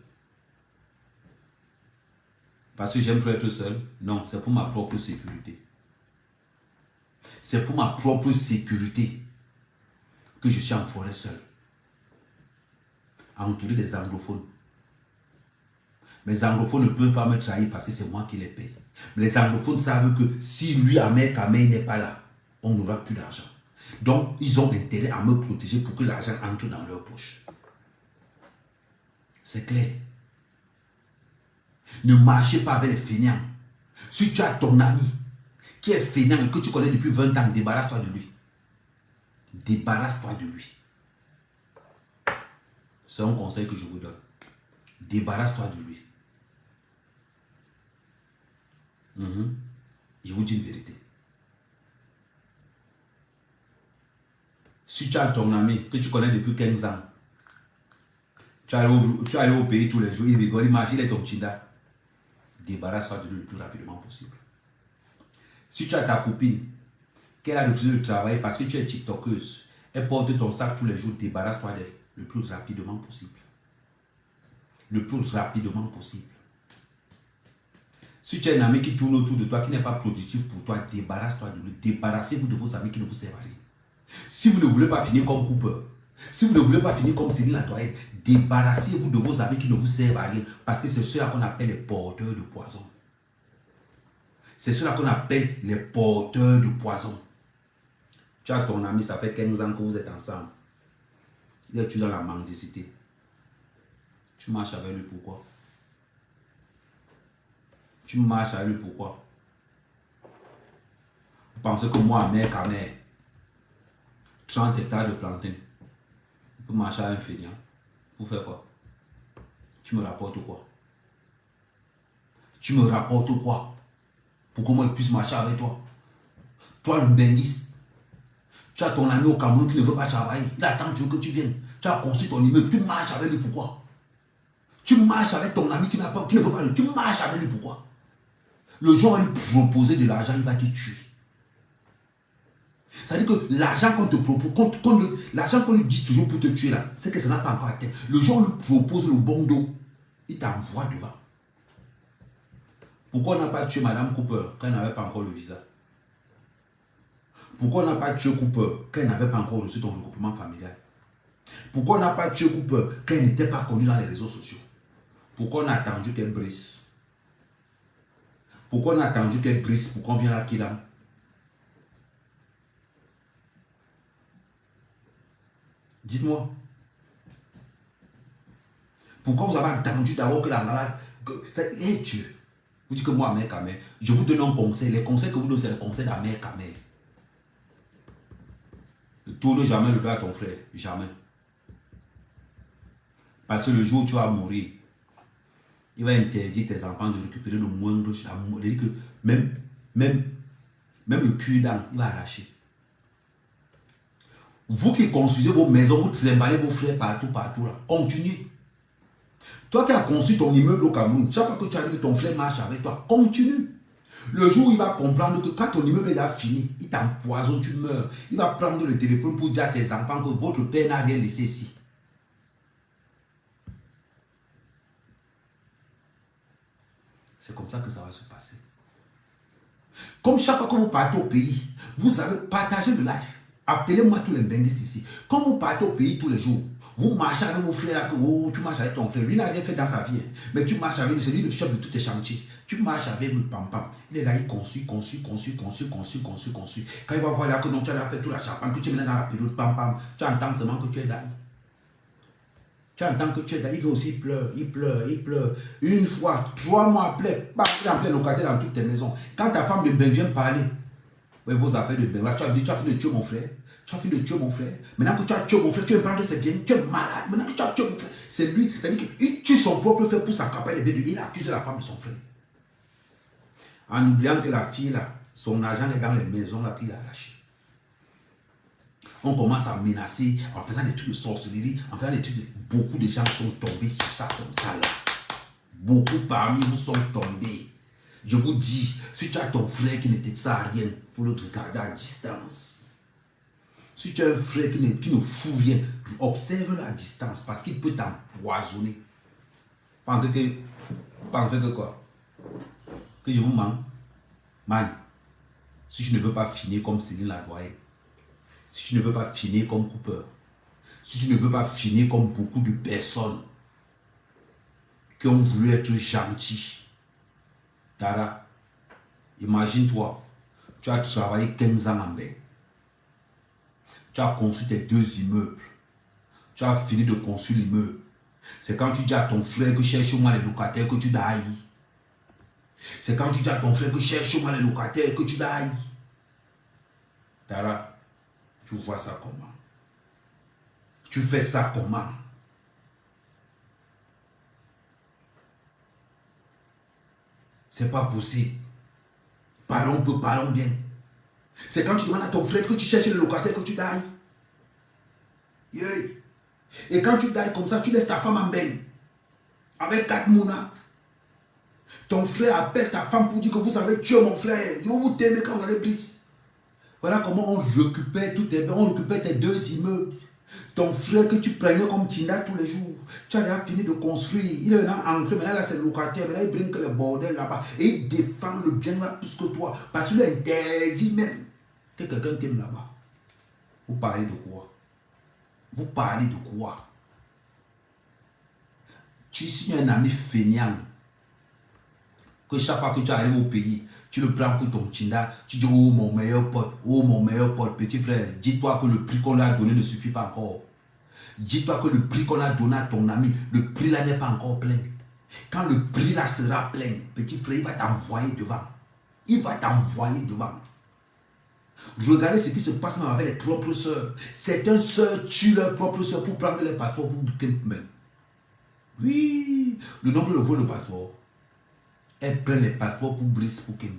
Parce que j'aime trop être seul? Non, c'est pour ma propre sécurité. C'est pour ma propre sécurité que je suis en forêt seul. Entouré des anglophones. Mes anglophones ne peuvent pas me trahir parce que c'est moi qui les paye. Mais les anglophones savent que si lui, Ahmed Kamei, n'est pas là, on n'aura plus d'argent. Donc, ils ont intérêt à me protéger pour que l'argent entre dans leur poche. C'est clair. Ne marchez pas avec les feignants. Si tu as ton ami qui est feignant et que tu connais depuis 20 ans, débarrasse-toi de lui. Débarrasse-toi de lui. C'est un conseil que je vous donne. Débarrasse-toi de lui. Je vous dis une vérité. Si tu as ton ami que tu connais depuis 15 ans, tu es allé au pays tous les jours, il rigole, il marche, il est ton chinda. Débarrasse-toi de lui le plus rapidement possible. Si tu as ta copine, qu'elle a refusé de travailler parce que tu es tiktokeuse, elle porte ton sac tous les jours, débarrasse-toi d'elle le plus rapidement possible. Le plus rapidement possible. Si tu as un ami qui tourne autour de toi, qui n'est pas productif pour toi, débarrasse-toi de lui. Débarrassez-vous de vos amis qui ne vous servent à rien. Si vous ne voulez pas finir comme Cooper, si vous ne voulez pas finir comme Céline la doyenne, débarrassez-vous de vos amis qui ne vous servent à rien. Parce que c'est ceux-là qu'on appelle les porteurs de poison. C'est ceux-là qu'on appelle les porteurs de poison. Tu as ton ami, ça fait 15 ans que vous êtes ensemble. Il est dans la mendicité. Tu marches avec lui pourquoi? Tu marches avec lui pourquoi? Vous pensez que moi, mère, 30 hectares de plantain, je peux marcher à un feignant? Pour faire quoi? Tu me rapportes quoi? Tu me rapportes quoi? Pour que moi je puisse marcher avec toi? Toi, le benguiste, tu as ton ami au Cameroun qui ne veut pas travailler. Il attend que tu viennes. Tu as construit ton immeuble. Tu marches avec lui pourquoi? Tu marches avec ton ami qui ne veut pas. Tu marches avec lui pourquoi? Le jour où il proposer de l'argent, il va te tuer. C'est-à-dire que l'argent qu'on te propose, l'argent qu'on lui dit toujours pour te tuer là, c'est que ça n'a pas encore atteint. Le jour où on lui propose le bon dos, il t'envoie devant. Pourquoi on n'a pas tué Madame Cooper quand elle n'avait pas encore le visa? Pourquoi on n'a pas tué Cooper quand elle n'avait pas encore reçu ton regroupement familial? Pourquoi on n'a pas tué Cooper quand elle n'était pas connue dans les réseaux sociaux? Pourquoi on a attendu qu'elle brise? Pourquoi on a attendu qu'elle brise pour qu'on vienne à Kilam? Dites-moi. Pourquoi vous avez attendu d'abord que la malade... Hé Dieu, vous dites que moi, mère Kamei, je vous donne un conseil. Les conseils que vous donnez, c'est les conseils de la mère Kamei. Ne tourne jamais le dos à ton frère. Jamais. Parce que le jour où tu vas mourir, il va interdire tes enfants de récupérer le moindre... Il dit que même le cul-dent, il va arracher. Vous qui construisez vos maisons, vous trimballez vos frères partout là. Continuez. Toi qui as construit ton immeuble au Cameroun, chaque fois que tu as vu que ton frère marche avec toi, continue. Le jour où il va comprendre que quand ton immeuble est fini, il t'empoisonne, tu meurs. Il va prendre le téléphone pour dire à tes enfants que votre père n'a rien laissé ici. C'est comme ça que ça va se passer. Comme chaque fois que vous partez au pays, vous avez partagé le live. Appelez-moi tous les benguistes ici. Quand vous partez au pays tous les jours, Vous marchez avec vos frères, oh, tu marches avec ton frère. Lui n'a rien fait dans sa vie. Mais tu marches avec lui, c'est lui le chef de tous tes chantiers. Tu marches avec le pam-pam. Il est là, il construit. Quand il va voir là que non, tu as fait toute la charpente, que tu es maintenant dans la période pam-pam, tu entends seulement que tu es d'ailleurs. Tu entends que tu es d'ailleurs. Il aussi il pleure. Une fois, 3 mois après, il est en plein locataire dans toutes tes maisons. Quand ta femme de bain vient parler, ouais, vos affaires de bain, là, tu as dit, tu as fini de tuer mon frère. Tu as fini de tuer mon frère. Maintenant que tu as tué mon frère, tu veux prendre ses biens. Tu es malade. Maintenant que tu as tué mon frère, c'est lui. C'est-à-dire qu'il tue son propre frère pour s'accaparer les biens. Il accuse la femme de son frère. En oubliant que la fille, là, son argent est dans les maisons, là, puis il a lâché. On commence à menacer en faisant des trucs de sorcellerie, en faisant des trucs de... Beaucoup de gens sont tombés sur ça comme ça, là. Beaucoup parmi vous sont tombés. Je vous dis, si tu as ton frère qui ne te sert à rien, il faut le regarder à distance. Si tu as un frère qui ne fout rien, observe-le à distance parce qu'il peut t'empoisonner. Pensez que quoi? Que je vous mens? Man, si je ne veux pas finir comme Céline Ladoye, si tu ne veux pas finir comme Cooper, si tu ne veux pas finir comme beaucoup de personnes qui ont voulu être gentils, Tara, imagine-toi, tu as travaillé 15 ans en bain. Tu as construit tes 2 immeubles. Tu as fini de construire l'immeuble. C'est quand tu dis à ton frère que cherche-moi les locataires que tu dailles. C'est quand tu dis à ton frère que cherche-moi les locataires que tu dailles. Tara, tu vois ça comment? Tu fais ça comment? C'est pas possible. Parlons peu, parlons bien. C'est quand tu demandes à ton frère que tu cherches les locataires que tu dailles. Yeah. Et quand tu dailles comme ça, tu laisses ta femme en bain. Avec 4 mounas. Ton frère appelle ta femme pour dire que vous avez tué mon frère. Je vais vous t'aimer quand vous allez blitz. Voilà comment on récupère tout tes biens, on récupère tes 2 immeubles. Ton frère que tu prenais comme Tinda tous les jours, tu as déjà fini de construire. Il est maintenant ancré, maintenant là c'est le locataire, maintenant il brinque le bordel là-bas. Et il défend le bien là plus que toi. Parce qu'il interdit même que quelqu'un t'aime là-bas. Vous parlez de quoi? Vous parlez de quoi? Tu signes un ami feignant. Que chaque fois que tu arrives au pays, tu le prends pour ton Tinda, tu dis oh mon meilleur pote, petit frère, dis-toi que le prix qu'on lui a donné ne suffit pas encore. Dis-toi que le prix qu'on a donné à ton ami, le prix là n'est pas encore plein. Quand le prix là sera plein, petit frère, il va t'envoyer devant. Il va t'envoyer devant. Regardez ce qui se passe même avec les propres soeurs. Certaines soeurs tuent leurs propres soeurs pour prendre les passeports pour même. Oui, le nombre de vols de passeports. Elles prennent les passeports pour Brice, pour Kembe.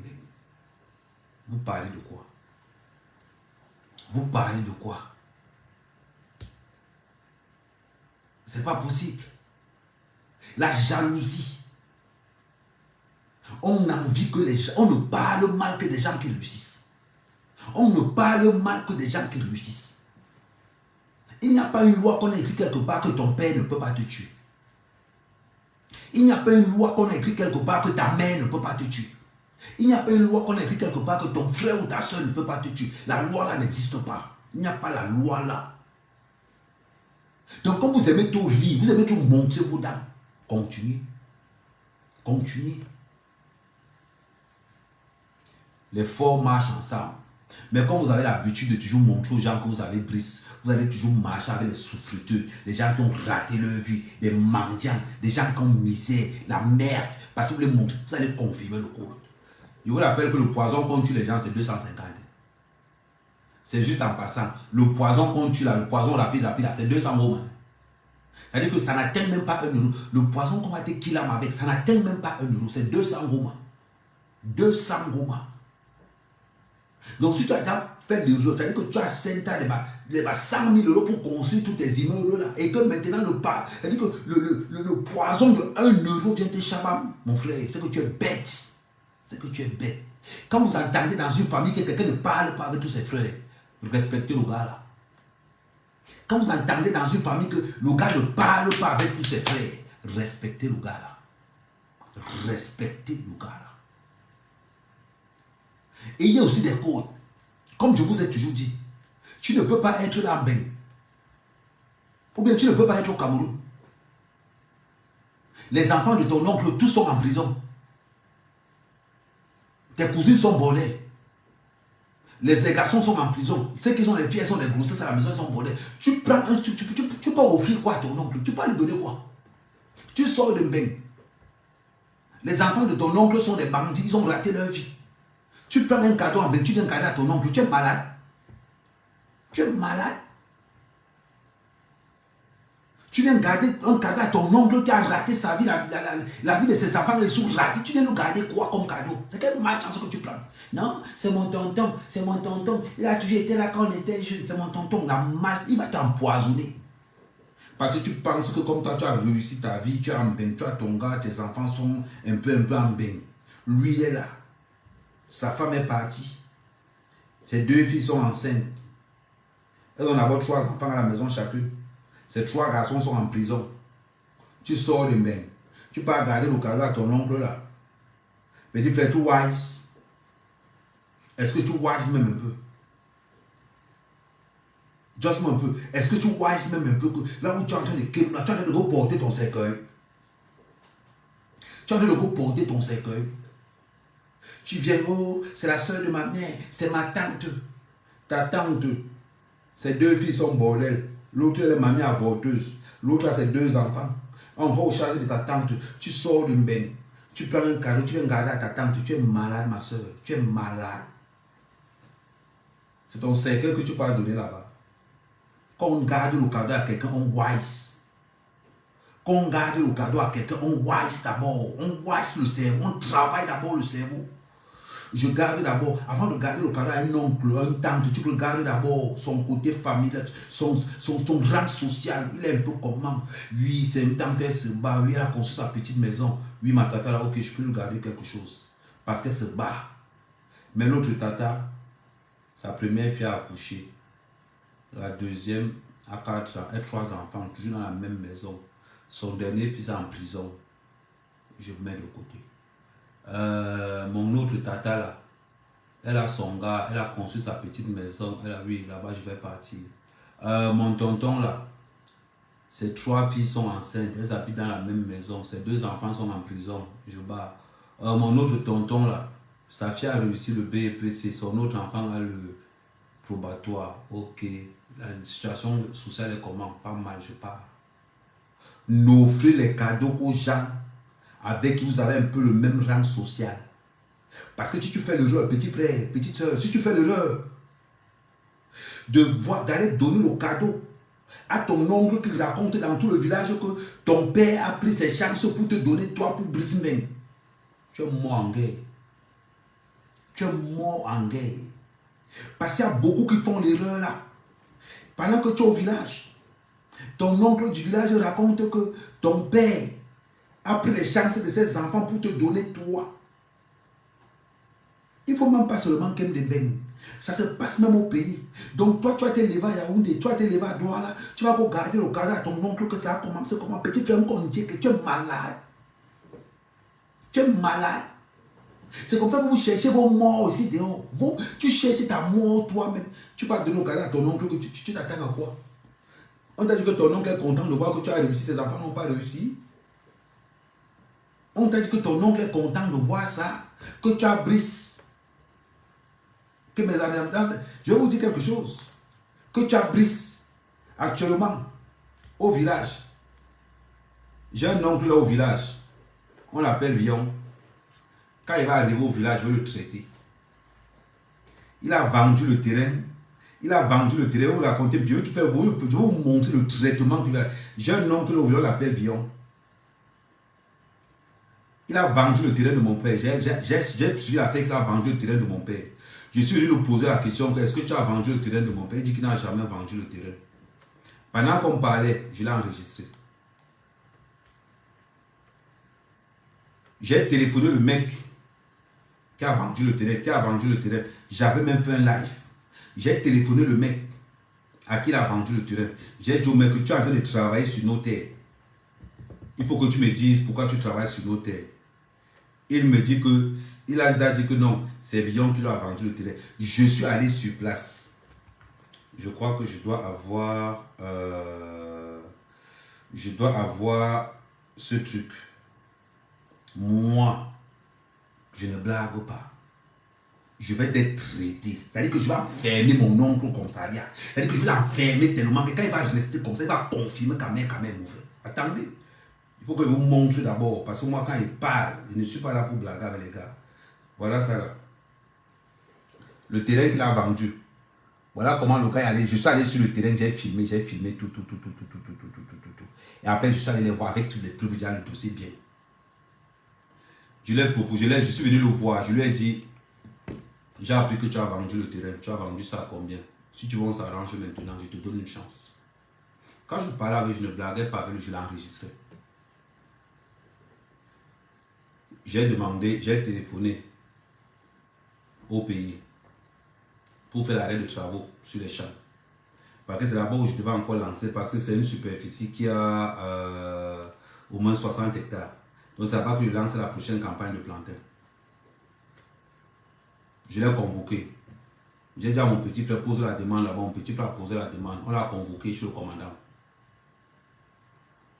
Vous parlez de quoi? Vous parlez de quoi? C'est pas possible. La jalousie. On a envie que les gens... On ne parle mal que des gens qui réussissent. On ne parle mal que des gens qui réussissent. Il n'y a pas une loi qu'on a écrit quelque part que ton père ne peut pas te tuer. Il n'y a pas une loi qu'on a écrit quelque part que ta mère ne peut pas te tuer. Il n'y a pas une loi qu'on a écrit quelque part que ton frère ou ta soeur ne peut pas te tuer. La loi là n'existe pas. Il n'y a pas la loi là. Donc quand vous aimez tout rire, vous aimez tout montrer vos dames, continuez. Continuez. Les forts marchent ensemble. Mais quand vous avez l'habitude de toujours montrer aux gens que vous avez Brice, vous allez toujours marcher avec les souffreteux, les gens qui ont raté leur vie, les mendiants, des gens qui ont misère, la merde. Parce que vous les montrez, vous allez confirmer le compte. Je vous rappelle que le poison qu'on tue les gens, c'est 250. C'est juste en passant. Le poison qu'on tue là, le poison rapide, c'est 200 euros. C'est-à-dire que ça n'atteint même pas 1 euro. Le poison qu'on va te killer avec, ça n'atteint même pas 1 euro. C'est 200 euros. 200 euros. Donc si tu as déjà fait des euros, c'est-à-dire que tu as 5 ans, 100 000 euros pour construire tous tes immeubles là, et que maintenant c'est-à-dire que le poison de 1 euro vient te chabam, mon frère, c'est que tu es bête. C'est que tu es bête. Quand vous entendez dans une famille que quelqu'un ne parle pas avec tous ses frères, respectez le gars là. Quand vous entendez dans une famille que le gars ne parle pas avec tous ses frères, respectez le gars là. Respectez le gars là. Et il y a aussi des codes. Comme je vous ai toujours dit, tu ne peux pas être là en bain. Ou bien tu ne peux pas être au Cameroun. Les enfants de ton oncle, tous sont en prison. Tes cousines sont bordées. Les garçons sont en prison. Ceux qui sont les filles, elles sont des grossesses à la maison, elles sont bordées. Tu prends un, tu peux offrir quoi à ton oncle? Tu peux lui donner quoi? Tu sors de bain. Les enfants de ton oncle sont des bandits, ils ont raté leur vie. Tu prends un cadeau en bain, tu viens cadeau à ton oncle, tu es malade. Tu es malade. Tu viens garder un cadeau à ton oncle qui a raté sa vie, la vie de ses enfants, ils sont ratés. Tu viens nous garder quoi comme cadeau? C'est quelle malchance que tu prends? Non, c'est mon tonton, c'est mon tonton. Il a toujours été là quand on était jeune. C'est mon tonton, il va t'empoisonner. Parce que tu penses que comme toi, tu as réussi ta vie, tu es en bain, tu as ton gars, tes enfants sont un peu en bain. Lui, il est là. Sa femme est partie. Ses deux filles sont enceintes. Elles ont d'abord 3 enfants à la maison chacune. Ces 3 garçons sont en prison. Tu sors de bain. Tu peux garder le cadeau à ton oncle là. Mais tu fais tout wise. Est-ce que tu wise même un peu? Just un peu. Est-ce que tu wise même un peu? Là où tu es en train de tu es en train de reporter ton cercueil. Tu es en train de reporter ton cercueil. Tu viens, oh, c'est la soeur de ma mère, c'est ma tante. Ta tante, ses 2 filles sont bordel. L'autre, elle est mamie avorteuse. L'autre a ses 2 enfants. On va au charger de ta tante. Tu sors d'une bain. Tu prends un cadeau, tu viens garder à ta tante. Tu es malade, ma soeur. Tu es malade. C'est ton cercueil que tu peux donner là-bas. Quand on garde le cadeau à quelqu'un, on wise. Quand on garde le cadeau à quelqu'un, on wise d'abord. On wise le cerveau. On travaille d'abord le cerveau. Je garde d'abord, avant de garder le cadeau à un oncle, un tante, tu peux garder d'abord son côté familial, son rang social. Il est un peu comment? Oui, c'est une tante, elle se bat. Oui, elle a construit sa petite maison. Oui, ma tata là, ok, je peux lui garder quelque chose. Parce qu'elle se bat. Mais l'autre tata, sa première fille a accouché. La deuxième a 4 ans, et 3 enfants, toujours dans la même maison. Son dernier fils est en prison. Je mets de côté. Mon autre tata là, elle a son gars, elle a construit sa petite maison. Elle a, oui, là-bas je vais partir. Mon tonton là, ses 3 filles sont enceintes, elles habitent dans la même maison. Ses 2 enfants sont en prison. Je bats. Mon autre tonton là, sa fille a réussi le BEPC, son autre enfant a le probatoire. Ok, la situation sociale est comment? Pas mal, je pars. N'offrez les cadeaux aux gens avec qui vous avez un peu le même rang social. Parce que si tu fais l'erreur, petit frère, petite soeur, si tu fais l'erreur d'aller donner le cadeau à ton oncle qui raconte dans tout le village que ton père a pris ses chances pour te donner toi pour Brisbane, tu es mort en guerre. Tu es mort en guerre. Parce qu'il y a beaucoup qui font l'erreur là. Pendant que tu es au village, ton oncle du village raconte que ton père a pris les chances de ses enfants pour te donner toi. Il ne faut même pas seulement qu'elle des bains. Ça se passe même au pays. Donc toi, tu as été levé à Yaoundé, tu as été levé à Douala, tu vas regarder le cadeau à ton oncle que ça a commencé comme un petit frère qu'on dit que tu es malade. Tu es malade. C'est comme ça que vous cherchez vos morts ici dehors. Tu cherches ta mort toi-même. Tu vas donner le cadeau à ton oncle que tu t'attends à quoi? On t'a dit que ton oncle est content de voir que tu as réussi, ses enfants n'ont pas réussi. On t'a dit que ton oncle est content de voir ça, que tu as brisé. Que mes amis, je vais vous dire quelque chose. Que tu as brisé actuellement au village. J'ai un oncle là au village. On l'appelle Lyon. Quand il va arriver au village, je vais le traiter. Il a vendu le terrain. Il a vendu le terrain. Vous racontez, je vais vous montrer le traitement du village. J'ai un oncle au village, on l'appelle Lyon. Il a vendu le terrain de mon père. J'ai suivi la tête qu'il a vendu le terrain de mon père. Je suis venu lui poser la question, est-ce que tu as vendu le terrain de mon père? Il dit qu'il n'a jamais vendu le terrain. Pendant qu'on parlait, je l'ai enregistré. J'ai téléphoné le mec qui a vendu le terrain, J'avais même fait un live. J'ai téléphoné le mec à qui il a vendu le terrain. J'ai dit au mec que tu es en train de travailler sur nos terres. Il faut que tu me dises pourquoi tu travailles sur nos terres. Il me dit que, il a dit que non, c'est Bion qui lui a vendu le terrain. Je suis allé sur place. Je crois que je dois avoir je dois avoir ce truc. Moi, je ne blague pas. Je vais être traité. C'est-à-dire que je vais enfermer mon oncle au commissariat. C'est-à-dire que je vais l'enfermer tellement que quand il va rester comme ça, il va confirmer quand même mauvais. Attendez. Il faut que je vous montre d'abord. Parce que moi, quand il parle, je ne suis pas là pour blaguer avec les gars. Voilà ça là. Le terrain qu'il a vendu. Voilà comment le gars est allé. Je suis allé sur le terrain, j'ai filmé tout. Et après, je suis allé les voir avec tous les preuves, déjà le dossier bien. Je l'ai proposé, je suis venu le voir, je lui ai dit, j'ai appris que tu as vendu le terrain, tu as vendu ça à combien? Si tu veux, on s'arrange maintenant, je te donne une chance. Quand je parlais avec lui, je ne blaguais pas avec lui, je l'enregistrais. J'ai demandé, j'ai téléphoné au pays pour faire l'arrêt de travaux sur les champs. Parce que c'est là-bas où je devais encore lancer, parce que c'est une superficie qui a au moins 60 hectares. Donc c'est là-bas que je lance la prochaine campagne de plantain. Je l'ai convoqué. J'ai dit à mon petit frère, pose la demande là-bas. Mon petit frère a posé la demande. On l'a convoqué chez le commandant.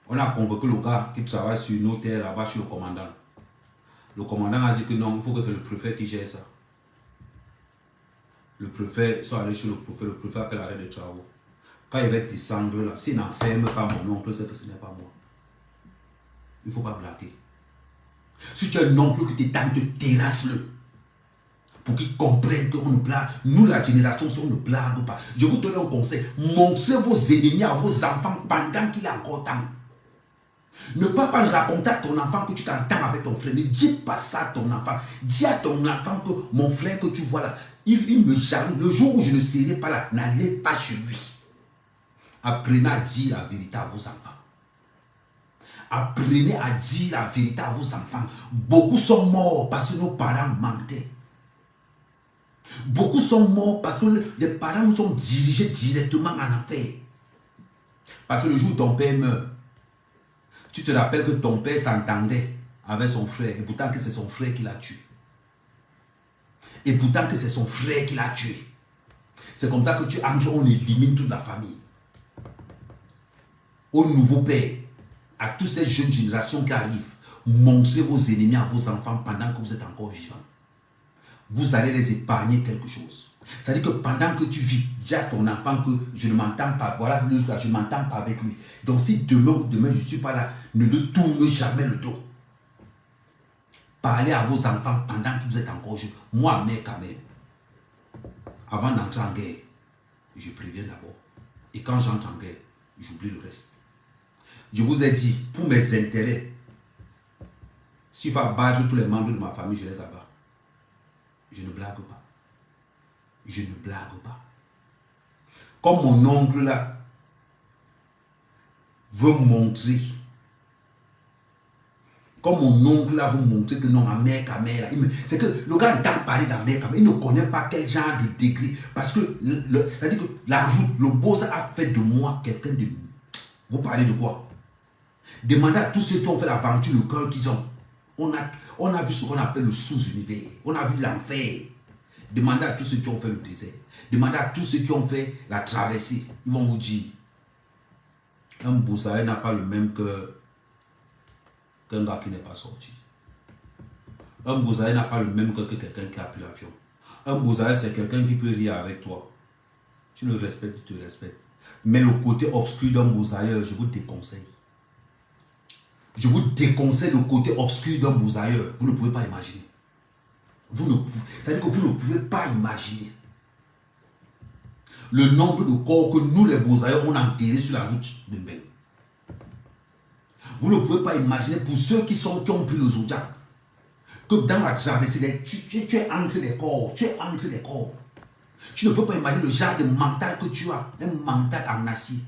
On a convoqué le gars qui travaille sur nos terres là-bas chez le commandant. Le commandant a dit que non, il faut que c'est le préfet qui gère ça. Le préfet, ils sont allés chez le préfet a fait l'arrêt de travaux. Quand il va descendre là, s'il n'enferme pas mon oncle, c'est que ce n'est pas moi. Il ne faut pas blaguer. Si tu as un oncle qui t'étend, terrasse-le. Pour qu'ils comprennent qu'on ne blague. Nous, la génération, on ne blague pas. Je vous donne un conseil. Montrez vos ennemis à vos enfants pendant qu'il est encore temps. Ne pas raconter à ton enfant que tu t'entends avec ton frère. Ne dis pas ça à ton enfant. Dis à ton enfant que mon frère que tu vois là, il me jalouse. Le jour où je ne serai pas là, n'allez pas chez lui. Apprenez à dire la vérité à vos enfants. Apprenez à dire la vérité à vos enfants. Beaucoup sont morts parce que nos parents mentaient. Beaucoup sont morts parce que les parents nous sont dirigés directement en affaires. Parce que le jour où ton père meurt, tu te rappelles que ton père s'entendait avec son frère et pourtant que c'est son frère qui l'a tué. Et pourtant que c'est son frère qui l'a tué. C'est comme ça que tu entres, on élimine toute la famille. Au nouveau père, à toutes ces jeunes générations qui arrivent, montrez vos ennemis à vos enfants pendant que vous êtes encore vivants. Vous allez les épargner quelque chose. C'est-à-dire que pendant que tu vis, dis à ton enfant que je ne m'entends pas. Voilà, je ne m'entends pas avec lui. Donc si demain je ne suis pas là, ne tourne jamais le dos. Parlez à vos enfants pendant que vous êtes encore jeunes. Moi, mère, quand même, avant d'entrer en guerre, je préviens d'abord. Et quand j'entre en guerre, j'oublie le reste. Je vous ai dit, pour mes intérêts, s'il va battre tous les membres de ma famille, je les abats. Je ne blague pas. Je ne blague pas. Comme mon oncle là veut montrer. Comme mon oncle là veut montrer que non, ma mère, là. C'est que le gars entend parler d'un mère, il ne connaît pas quel genre de degré. Parce que, c'est-à-dire que la route, le boss a fait de moi quelqu'un de... Vous parlez de quoi? Demandez à tous ceux qui ont fait l'aventure, le cœur qu'ils ont. On a vu ce qu'on appelle le sous-univers. On a vu l'enfer. Demandez à tous ceux qui ont fait le désert. Demandez à tous ceux qui ont fait la traversée. Ils vont vous dire, un Boussaï n'a pas le même cœur qu'un gars qui n'est pas sorti. Un Boussaï n'a pas le même cœur que quelqu'un qui a pris l'avion. Un Boussaï, c'est quelqu'un qui peut rire avec toi. Tu le respectes, tu te respectes. Mais le côté obscur d'un Boussaïeur, je vous déconseille. Je vous déconseille le côté obscur d'un Boussaïeur. Vous ne pouvez pas imaginer. C'est-à-dire que vous ne pouvez pas imaginer le nombre de corps que nous, les Boussaïeurs, on a enterrés sur la route de Mbeng. Vous ne pouvez pas imaginer pour ceux qui ont pris le Zodiac, que dans la traversée, tu es entre les corps. Tu es entre les corps. Tu ne peux pas imaginer le genre de mental que tu as. Un mental en acier.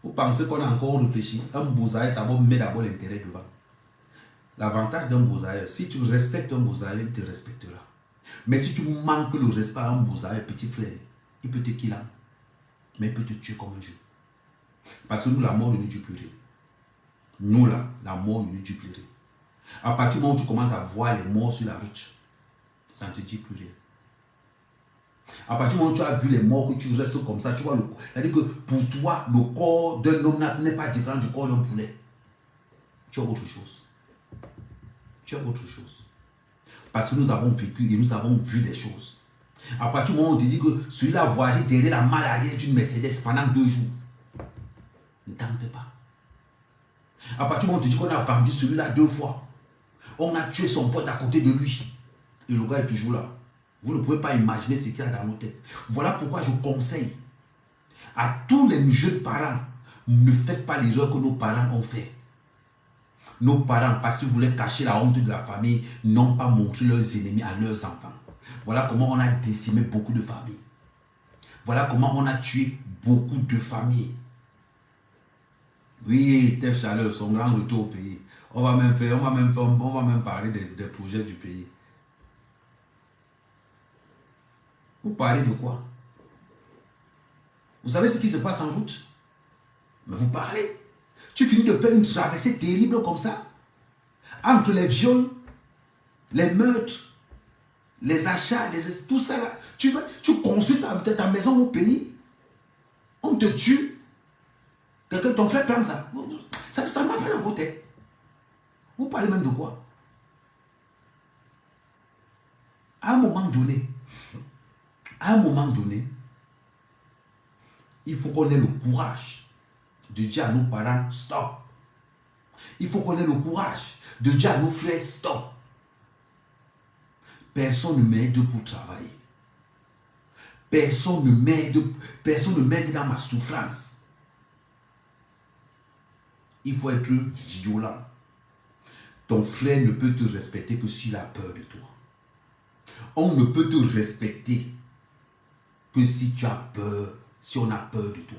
Vous pensez qu'on a encore réfléchi. Un Boussaïeur, ça va mettre d'abord l'intérêt devant. L'avantage d'un Boussaïeur, si tu respectes un Boussaïeur, il te respectera. Mais si tu manques le respect à un Boussaïeur, petit frère, il peut te killer. Mais il peut te tuer comme un jeu. Parce que nous, la mort ne nous tue plus rien. Nous, là, la mort ne nous tue plus rien. À partir du moment où tu commences à voir les morts sur la route, ça ne te dit plus rien. À partir du moment où tu as vu les morts, que tu restes comme ça, tu vois, c'est-à-dire que pour toi, le corps d'un homme n'est pas différent du corps d'un poulet. Tu as autre chose. Tu as autre chose. Parce que nous avons vécu et nous avons vu des choses. À partir du moment où on te dit que celui-là a voyagé derrière la maladie d'une Mercedes pendant 2 jours, ne tente pas. À partir du moment où on te dit qu'on a vendu celui-là 2 fois, on a tué son pote à côté de lui, et le gars est toujours là. Vous ne pouvez pas imaginer ce qu'il y a dans nos têtes. Voilà pourquoi je conseille à tous les jeunes parents, ne faites pas l'erreur que nos parents ont fait. Nos parents, parce qu'ils voulaient cacher la honte de la famille, n'ont pas montré leurs ennemis à leurs enfants. Voilà comment on a décimé beaucoup de familles. Voilà comment on a tué beaucoup de familles. Oui, Tef Chaleur, son grand retour au pays. On va même parler des projets du pays. Vous parlez de quoi? Vous savez ce qui se passe en route? Mais vous parlez. Tu finis de faire une traversée terrible comme ça. Entre les viols, les meurtres, les achats, tout ça là. Tu construis ta maison au pays. On te tue. Ton frère prend ça. Ça ne m'a pas dans vos têtes. Vous parlez même de quoi? À un moment donné, il faut qu'on ait le courage de dire à nos parents, stop. Il faut qu'on ait le courage de dire à nos frères, stop. Personne ne m'aide pour travailler. Personne ne m'aide dans ma souffrance. Il faut être violent. Ton frère ne peut te respecter que s'il a peur de toi. On ne peut te respecter que si tu as peur, si on a peur de toi.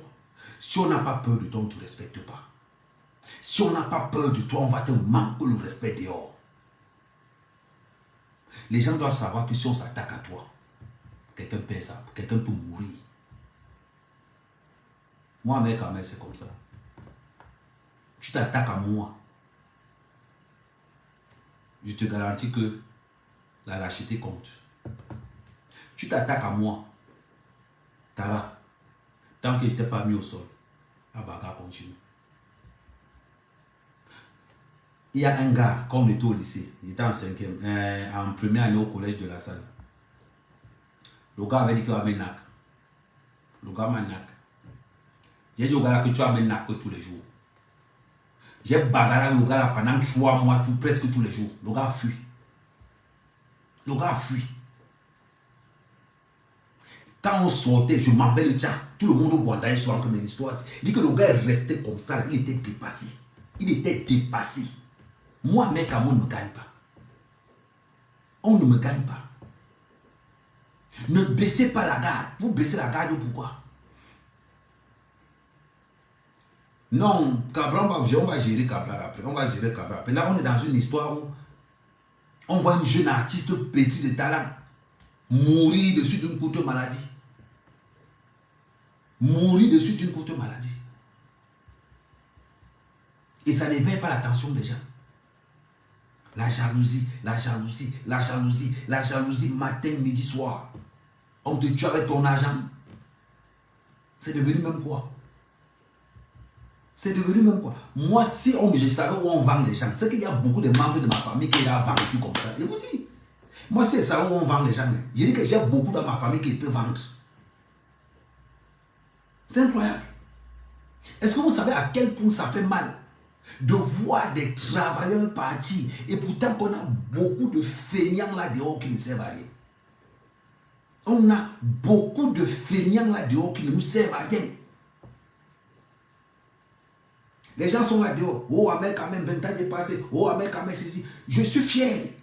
Si on n'a pas peur de toi, on ne te respecte pas. Si on n'a pas peur de toi, on va te manquer le respect dehors. Les gens doivent savoir que si on s'attaque à toi, quelqu'un perd ça, quelqu'un peut mourir. Moi, mec, quand même, c'est comme ça. Tu t'attaques à moi. Je te garantis que la lâcheté compte. Tu t'attaques à moi. Tara. Tant que je ne t'ai pas mis au sol, la bagarre continue. Il y a un gars, quand on était au lycée, il était en 5e, en première année au collège de la salle. Le gars avait dit qu'il va mettre NAC. Le gars m'a NAC. J'ai dit au gars là que tu vas mettre NAC tous les jours. J'ai bagarré avec le gars là pendant 3 mois, presque tous les jours. Le gars a fui. Le gars a fui. Quand on sortait, je m'en vais le chat. Tout le monde au Rwanda est souvent comme une histoire. Il dit que le gars est resté comme ça. Il était dépassé. Il était dépassé. Moi, mec, on ne me gagne pas. On ne me gagne pas. Ne baissez pas la garde. Vous baissez la garde, pourquoi? Non, Cabral, on va gérer Cabral après. On va gérer Cabral après. Là, on est dans une histoire où on voit une jeune artiste petit de talent mourir dessus d'une courte maladie. Mourir dessus d'une courte maladie. Et ça n'éveille pas l'attention des gens. La jalousie, la jalousie, la jalousie, la jalousie, matin, midi, soir. On te tue avec ton argent. C'est devenu même quoi? C'est devenu même quoi? Moi, si je savais où on vend les gens, c'est qu'il y a beaucoup de membres de ma famille qui ont vendu comme ça. Je vous dis. Moi, si je savais où on vend les gens, je dis que j'ai beaucoup dans ma famille qui peuvent vendre. C'est incroyable. Est-ce que vous savez à quel point ça fait mal de voir des travailleurs partir et pourtant qu'on a beaucoup de feignants là dehors qui ne servent à rien? On a beaucoup de feignants là dehors qui ne nous servent à rien. Les gens sont là dehors. Oh, Ahmed, quand même, 20 ans est passé. Oh, Ahmed, quand même, ceci. Je suis fier.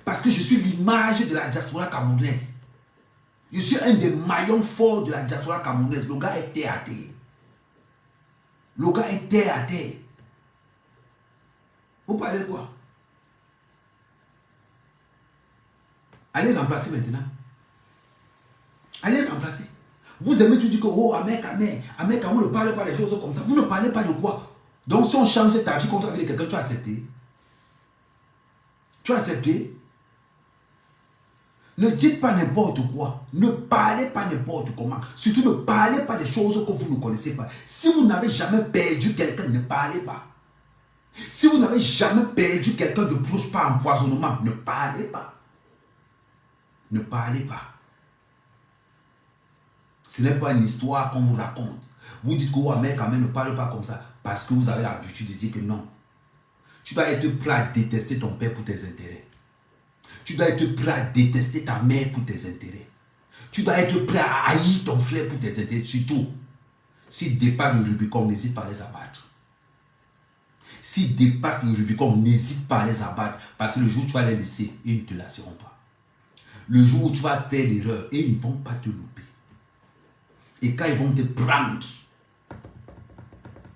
Parce que je suis l'image de la diaspora camerounaise. Je suis un des maillons forts de la diaspora camerounaise. Le gars est terre à terre. Le gars est terre à terre. Vous parlez de quoi? Allez remplacer maintenant. Allez remplacer. Vous aimez tout dire que, oh, Ahmed, on ne parle pas des choses comme ça. Vous ne parlez pas de quoi? Donc, si on change ta vie contre la vie de quelqu'un, tu as accepté. Tu as accepté. Ne dites pas n'importe quoi. Ne parlez pas n'importe comment. Surtout ne parlez pas des choses que vous ne connaissez pas. Si vous n'avez jamais perdu quelqu'un, ne parlez pas. Si vous n'avez jamais perdu quelqu'un de proche par empoisonnement, ne parlez pas. Ne parlez pas. Ce n'est pas une histoire qu'on vous raconte. Vous dites que ouais, quand même ne parle pas comme ça. Parce que vous avez l'habitude de dire que non. Tu dois être prêt à détester ton père pour tes intérêts. Tu dois être prêt à détester ta mère pour tes intérêts. Tu dois être prêt à haïr ton frère pour tes intérêts. Surtout, s'il dépasse le Rubicon, n'hésite pas à les abattre. S'ils dépassent le Rubicon, n'hésite pas à les abattre. Parce que le jour où tu vas les laisser, ils ne te lasseront pas. Le jour où tu vas faire l'erreur, et ils ne vont pas te louper. Et quand ils vont te prendre,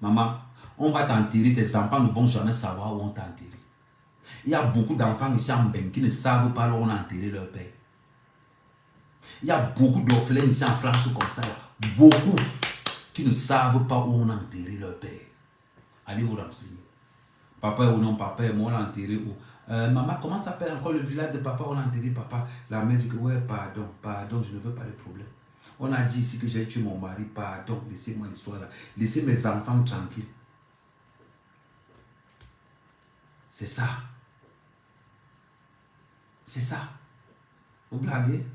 maman, on va t'enterrer, tes enfants ne vont jamais savoir où on t'a enterré. Il y a beaucoup d'enfants ici en Bénin qui ne savent pas où on a enterré leur père. Il y a beaucoup d'orphelins ici en France comme ça. Beaucoup qui ne savent pas où on a enterré leur père. Allez vous renseigner. Papa ou non, papa, moi on l'a enterré où? Maman, comment s'appelle encore le village de papa? On l'a enterré papa. La mère dit que ouais, pardon, je ne veux pas de problème. On a dit ici que j'ai tué mon mari, pardon, laissez-moi l'histoire là. Laissez mes enfants tranquilles. C'est ça. C'est ça. Vous blaguez?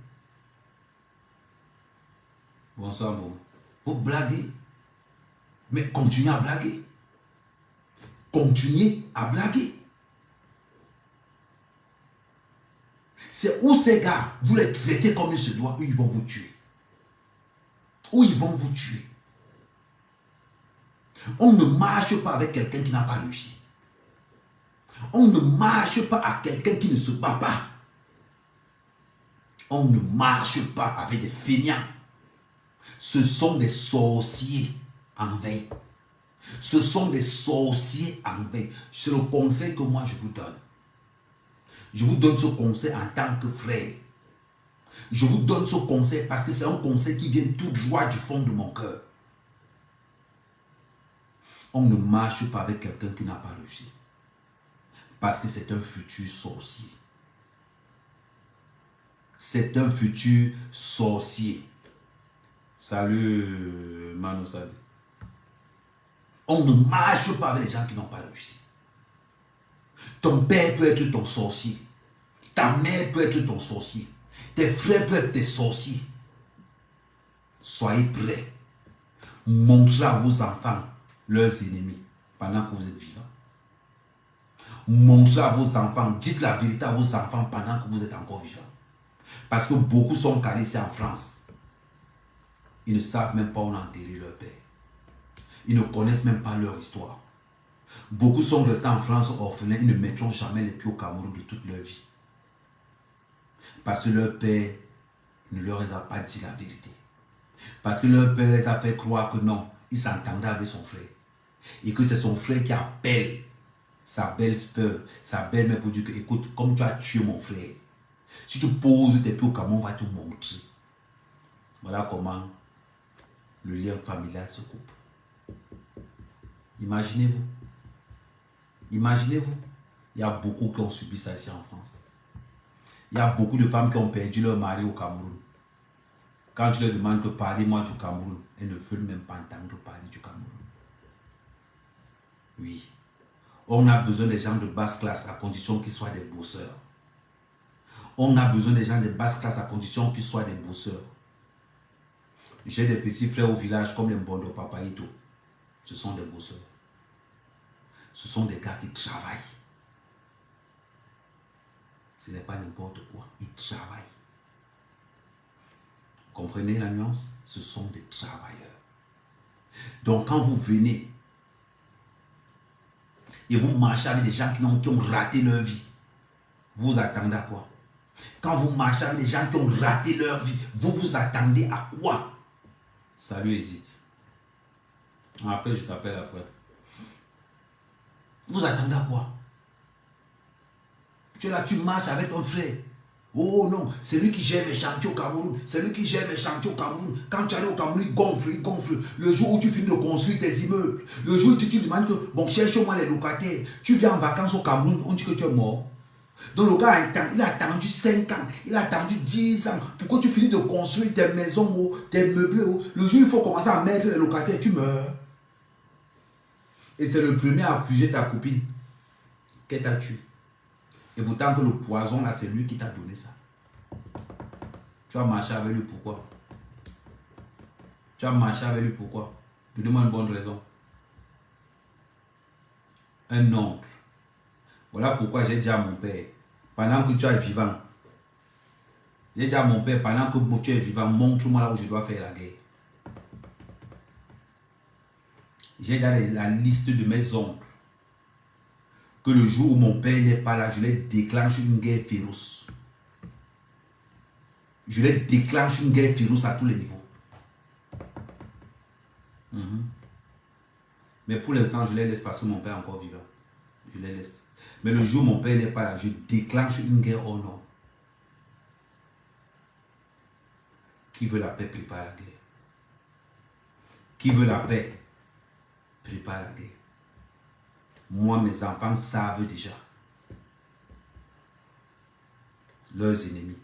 Bonsoir, bon. Vous blaguez. Mais continuez à blaguer. Continuez à blaguer. C'est où ces gars, vous les traitez comme il se doit, où ils vont vous tuer. Où ils vont vous tuer. On ne marche pas avec quelqu'un qui n'a pas réussi. On ne marche pas avec quelqu'un qui ne se bat pas. On ne marche pas avec des feignants. Ce sont des sorciers en veille. Ce sont des sorciers en veille. C'est le conseil que moi je vous donne. Je vous donne ce conseil en tant que frère. Je vous donne ce conseil parce que c'est un conseil qui vient tout droit du fond de mon cœur. On ne marche pas avec quelqu'un qui n'a pas réussi. Parce que c'est un futur sorcier. C'est un futur sorcier. Salut, Mano, salut. On ne marche pas avec les gens qui n'ont pas réussi. Ton père peut être ton sorcier. Ta mère peut être ton sorcier. Tes frères peuvent être tes sorciers. Soyez prêts. Montrez à vos enfants leurs ennemis pendant que vous êtes vivants. Montrez à vos enfants, dites la vérité à vos enfants pendant que vous êtes encore vivants. Parce que beaucoup sont calés ici en France. Ils ne savent même pas où on a enterré leur père. Ils ne connaissent même pas leur histoire. Beaucoup sont restés en France orphelins. Ils ne mettront jamais les pieds au Cameroun de toute leur vie. Parce que leur père ne leur a pas dit la vérité. Parce que leur père les a fait croire que non, il s'entendait avec son frère. Et que c'est son frère qui appelle sa belle-sœur, sa belle-mère pour dire que écoute, comme tu as tué mon frère, si tu poses tes pieds au Cameroun, on va te montrer. Voilà comment le lien familial se coupe. Imaginez-vous. Imaginez-vous. Il y a beaucoup qui ont subi ça ici en France. Il y a beaucoup de femmes qui ont perdu leur mari au Cameroun. Quand tu leur demandes que parlez-moi du Cameroun, elles ne veulent même pas entendre parler du Cameroun. Oui. On a besoin des gens de basse classe à condition qu'ils soient des bosseurs. On a besoin des gens de basse classe à condition qu'ils soient des bosseurs. J'ai des petits frères au village comme les Mbondo Papaito. Ce sont des bosseurs. Ce sont des gars qui travaillent. Ce n'est pas n'importe quoi. Ils travaillent. Comprenez la nuance? Ce sont des travailleurs. Donc quand vous venez et vous marchez avec des gens qui ont raté leur vie, vous attendez à quoi? Quand vous marchez avec des gens qui ont raté leur vie, vous vous attendez à quoi? Salut Edith. Après, je t'appelle après. Vous attendez à quoi? Tu es là, tu marches avec ton frère. Oh non, c'est lui qui gère les chantiers au Cameroun. C'est lui qui gère les chantiers au Cameroun. Quand tu arrives au Cameroun, il gonfle. Le jour où tu finis de construire tes immeubles, le jour où tu te demandes que, bon, cherche-moi les locataires. Tu viens en vacances au Cameroun, on dit que tu es mort. Donc le gars, il a attendu 5 ans, il a attendu 10 ans pour que tu finisses de construire tes maisons, tes meubles. Le jour où il faut commencer à mettre les locataires, tu meurs. Et c'est le premier à accuser ta copine qu'elle t'a tué. Et pourtant que le poison là, c'est lui qui t'a donné ça. Tu vas marcher avec lui pourquoi? Tu vas marcher avec lui pourquoi? Donne-moi une bonne raison. Un oncle. Voilà pourquoi j'ai dit à mon père, pendant que tu es vivant, j'ai dit à mon père, pendant que tu es vivant, montre-moi là où je dois faire la guerre. J'ai déjà la liste de mes oncles. Que le jour où mon père n'est pas là, je les déclenche une guerre féroce. Je les déclenche une guerre féroce à tous les niveaux. Mais pour l'instant, je les laisse parce que mon père est encore vivant. Je les laisse. Mais le jour où mon père n'est pas là, je déclenche une guerre au nom. Qui veut la paix, prépare la guerre. Qui veut la paix, prépare la guerre. Moi, mes enfants savent déjà. Leurs ennemis.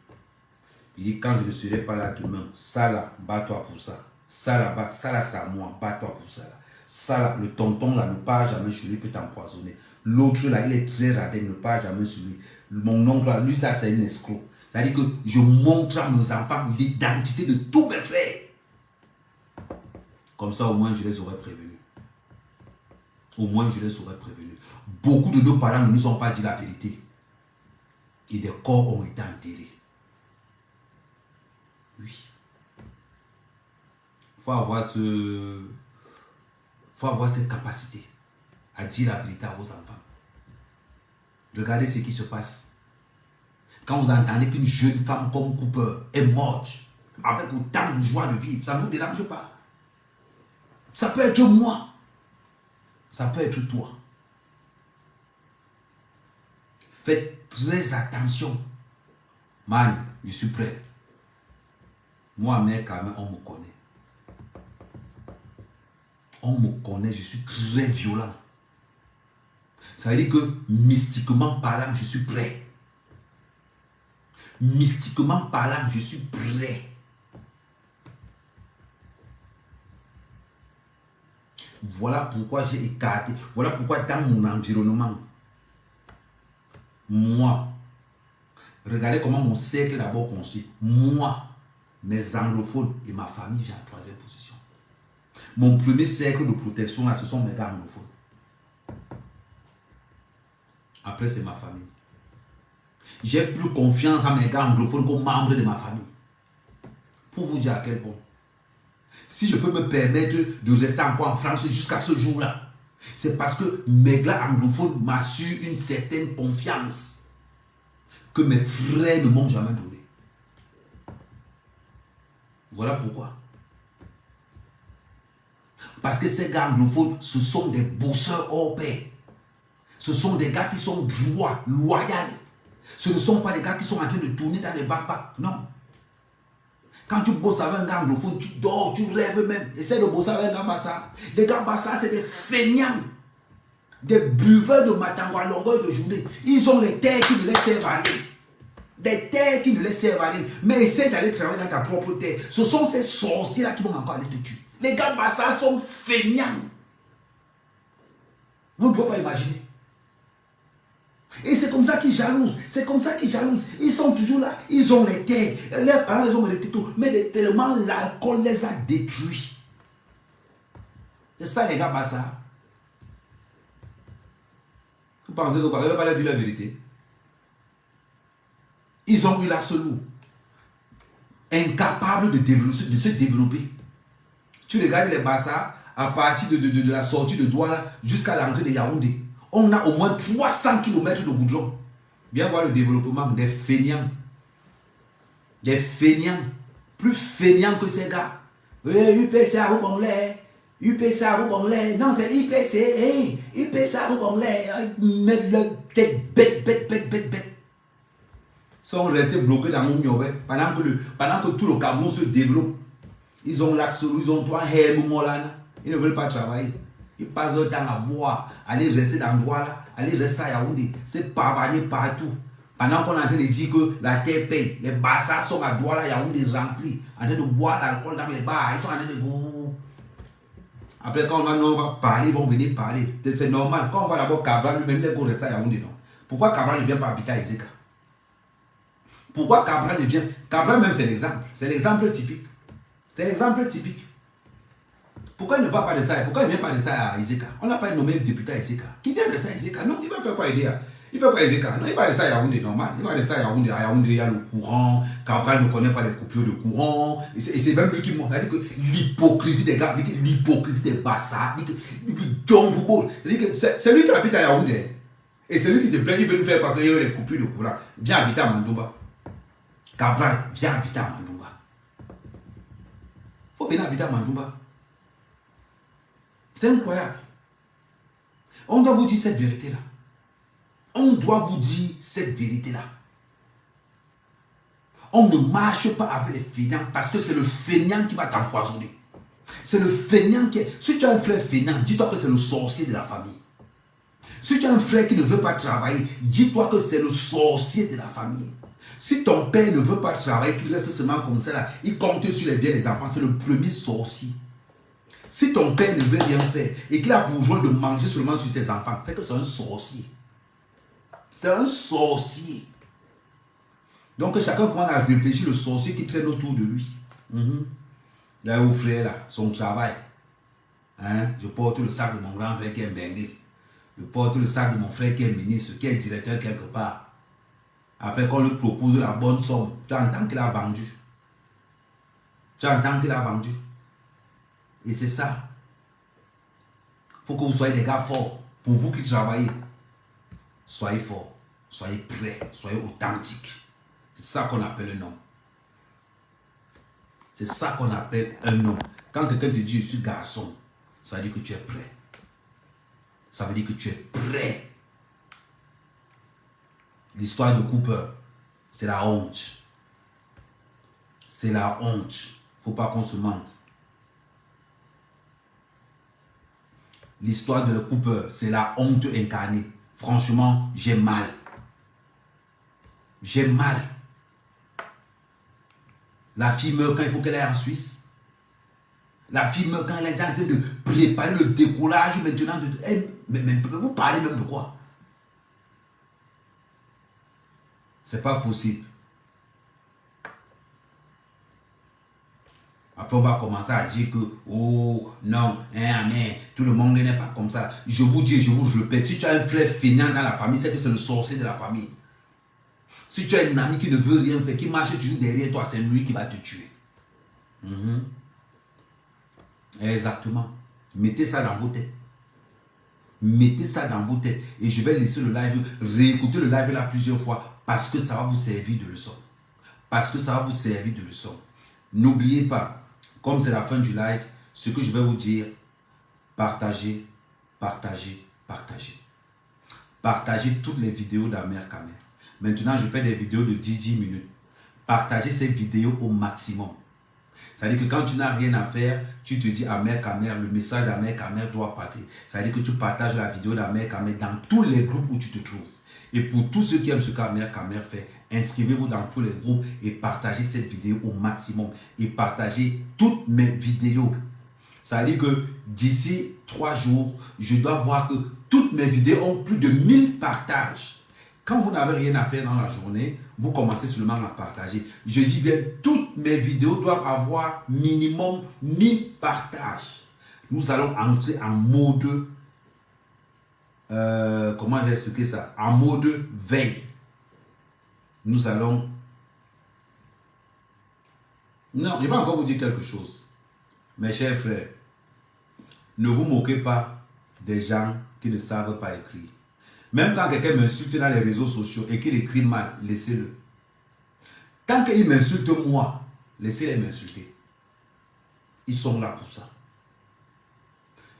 Il dit, quand je ne serai pas là demain, ça là, bats-toi pour ça. Ça là, ça là, c'est à moi, bats-toi pour ça là. Ça là, le tonton là, ne part jamais sur lui, peut t'empoisonner. L'autre là, il est très radin, ne part jamais sur lui. Mon oncle là, lui, ça c'est un escroc. C'est-à-dire que je montre à mes enfants l'identité de tous mes frères. Comme ça, au moins, je les aurais prévenus. Au moins, je les aurais prévenus. Beaucoup de nos parents ne nous ont pas dit la vérité. Et des corps ont été enterrés. Oui. Il faut avoir cette capacité à dire la vérité à vos enfants. Regardez ce qui se passe. Quand vous entendez qu'une jeune femme comme Cooper est morte, avec autant de joie de vivre, ça ne vous dérange pas. Ça peut être moi. Ça peut être toi. Faites très attention. Man, je suis prêt. Moi, mec, quand même, on me connaît. On me connaît, je suis très violent. Ça veut dire que, mystiquement parlant, je suis prêt. Mystiquement parlant, je suis prêt. Voilà pourquoi j'ai écarté. Voilà pourquoi dans mon environnement, moi, regardez comment mon cercle est d'abord construit. Moi, mes anglophones et ma famille, j'ai en 3e position. Mon premier cercle de protection, là, ce sont mes gars anglophones. Après, c'est ma famille. J'ai plus confiance à mes gars anglophones qu'aux membres de ma famille. Pour vous dire à quel point. Si je peux me permettre de rester encore en France jusqu'à ce jour-là, c'est parce que mes gars anglophones m'assurent une certaine confiance que mes frères ne m'ont jamais donnée. Voilà pourquoi. Parce que ces gars anglophones, ce sont des bosseurs hors pair. Ce sont des gars qui sont droits, loyaux. Ce ne sont pas des gars qui sont en train de tourner dans les backpacks. Non. Quand tu bosses avec un gars anglophone, tu dors, tu rêves même. Essaie de bosser avec un gars Bassa. Les gars Bassa, c'est des feignants. Des buveurs de matango à longueur de journée. Ils ont les terres qui ne les servent à rien. Des terres qui ne les servent à rien. Mais essaie d'aller travailler dans ta propre terre. Ce sont ces sorciers-là qui vont encore aller te tuer. Les gars Bassa sont feignants. Vous ne pouvez pas imaginer. Et c'est comme ça qu'ils jalousent. C'est comme ça qu'ils jalousent. Ils sont toujours là. Ils ont les terres. Leurs parents les ont hérité tout. Mais tellement l'alcool les a détruits. C'est ça les gars Bassa. Vous pensez que quoi? Ils ne veulent pas leur dire la vérité. Ils ont eu la seloue. Incapables de se développer. Tu regardes les Bassa à partir de la sortie de Douala jusqu'à l'entrée de Yaoundé. On a au moins 300 km de goudron. Viens voir le développement des feignants. Des feignants. Plus feignants que ces gars. UPC à Rougonglais. UPC à Rougonglais. Non, c'est IPC. UPC à Rougonglais. Mettre le tête bête. Ils sont restés bloqués dans mon mieux. Pendant que tout le Cameroun se développe. Ils ont l'axe, ils ont 3 Molana. Ils ne veulent pas travailler. Ils passent leur temps à boire, aller rester dans l'endroit là, aller rester à Yaoundé, c'est pavaner partout. Pendant qu'on est en train de dire que la terre paye, les bassards sont à Douala, Yaoundé remplis, en train de boire l'alcool dans les bars, ils sont en train de... Après, quand on va parler, ils vont venir parler. C'est normal. Quand on va d'abord Cabral, lui-même, il est pour rester à Yaoundé, non. Pourquoi Cabral ne vient pas habiter à Ezeka? Pourquoi Cabral ne vient... Cabral même, c'est l'exemple. C'est l'exemple typique. C'est l'exemple typique. Pourquoi il ne va pas de ça? Pourquoi il ne vient pas de ça à Ezeka? On n'a pas nommé député à Ezeka. Qui vient de ça à Ezeka? Non, il va faire quoi aider? Il fait quoi Ezeka? Non, il va de ça à Yaoundé, normal. Il va de ça à Yaoundé. À Yaoundé, il y a le courant. Cabral ne connaît pas les coupures de courant. Et c'est même lui qui montre. Il dit que l'hypocrisie des gars, l'hypocrisie des bassards, c'est lui qui habite à Yaoundé. Et c'est lui qui te plaît, il veut nous faire quoi? Il y a les coupures de courant. Viens habiter à Mandouba. Cabral, viens habiter à Mandouba. Il faut venir habiter à Mandouba. C'est incroyable. On doit vous dire cette vérité-là. On doit vous dire cette vérité-là. On ne marche pas avec les feignants parce que c'est le feignant qui va t'empoisonner. C'est le feignant qui est... Si tu as un frère feignant, dis-toi que c'est le sorcier de la famille. Si tu as un frère qui ne veut pas travailler, dis-toi que c'est le sorcier de la famille. Si ton père ne veut pas travailler, qu'il reste seulement comme ça, là, il compte sur les biens des enfants, c'est le premier sorcier. Si ton père ne veut rien faire et qu'il a besoin de manger seulement sur ses enfants, c'est que c'est un sorcier. C'est un sorcier. Donc chacun commence à réfléchir le sorcier qui traîne autour de lui. Là où frère, là, son travail. Hein? Je porte le sac de mon grand frère qui est benguiste. Je porte le sac de mon frère qui est ministre, qui est directeur quelque part. Après qu'on lui propose la bonne somme, tu entends qu'il a vendu. Tu entends qu'il a vendu. Et c'est ça. Il faut que vous soyez des gars forts. Pour vous qui travaillez, soyez forts, soyez prêts, soyez authentiques. C'est ça qu'on appelle un homme. C'est ça qu'on appelle un homme. Quand quelqu'un te dit je suis garçon, ça veut dire que tu es prêt. Ça veut dire que tu es prêt. L'histoire de Cooper, c'est la honte. C'est la honte. Il ne faut pas qu'on se mente. L'histoire de Cooper, c'est la honte incarnée. Franchement, j'ai mal. J'ai mal. La fille meurt quand il faut qu'elle aille en Suisse. La fille meurt quand elle est déjà en train de préparer le décollage maintenant. Mais vous parlez même de quoi? C'est pas possible. Après, on va commencer à dire que, oh, non, tout le monde n'est pas comme ça. Je vous dis, je vous répète, si tu as un frère feignant dans la famille, c'est que c'est le sorcier de la famille. Si tu as une amie qui ne veut rien faire, qui marche toujours derrière toi, c'est lui qui va te tuer. Exactement. Mettez ça dans vos têtes. Mettez ça dans vos têtes. Et je vais laisser le live, réécouter le live là plusieurs fois, parce que ça va vous servir de leçon. Parce que ça va vous servir de leçon. N'oubliez pas, comme c'est la fin du live, ce que je vais vous dire, partagez, partagez, partagez. Partagez toutes les vidéos d'Amer Kamer. Maintenant, je fais des vidéos de 10 minutes. Partagez ces vidéos au maximum. C'est-à-dire que quand tu n'as rien à faire, tu te dis Amer Kamer, le message d'Amer Kamer doit passer. C'est-à-dire que tu partages la vidéo d'Amer Kamer dans tous les groupes où tu te trouves. Et pour tous ceux qui aiment ce qu'Amer Kamer fait, inscrivez-vous dans tous les groupes et partagez cette vidéo au maximum. Et partagez toutes mes vidéos. Ça veut dire que d'ici 3 jours, je dois voir que toutes mes vidéos ont plus de 1000 partages. Quand vous n'avez rien à faire dans la journée, vous commencez seulement à partager. Je dis bien, toutes mes vidéos doivent avoir minimum 1000 partages. Nous allons entrer en mode, comment j'ai expliqué ça? En mode veille. Nous allons... Non, je vais encore vous dire quelque chose. Mes chers frères, ne vous moquez pas des gens qui ne savent pas écrire. Même quand quelqu'un m'insulte dans les réseaux sociaux et qu'il écrit mal, laissez-le. Tant qu'il m'insulte moi, laissez-les m'insulter. Ils sont là pour ça.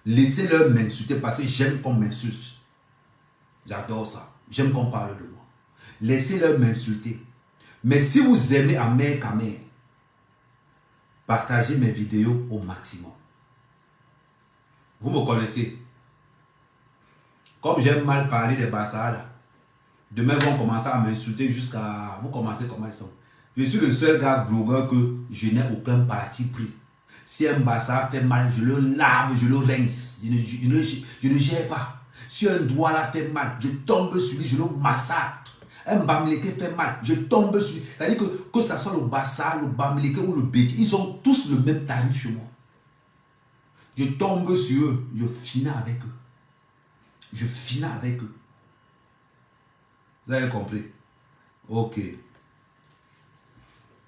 Laissez-leur m'insulter parce que j'aime qu'on m'insulte. J'adore ça. J'aime qu'on parle de moi. Laissez-leur m'insulter. Mais si vous aimez Amer Kamer, partagez mes vidéos au maximum. Vous me connaissez. Comme j'aime mal parler des bassards, Demain, ils vont commencer à m'insulter jusqu'à... Vous commencez comment ils sont. Je suis le seul gars blogueur que je n'ai aucun parti pris. Si un bassa fait mal, je le lave, je le rince. Je ne gère pas. Si un doigt là fait mal, je tombe sur lui, je le massacre. Un bamileke fait mal, je tombe sur lui. C'est-à-dire que ce soit le bassa, le bamileke ou le béti, ils ont tous le même tarif chez moi. Je tombe sur eux, je finis avec eux. Je finis avec eux. Vous avez compris? Ok.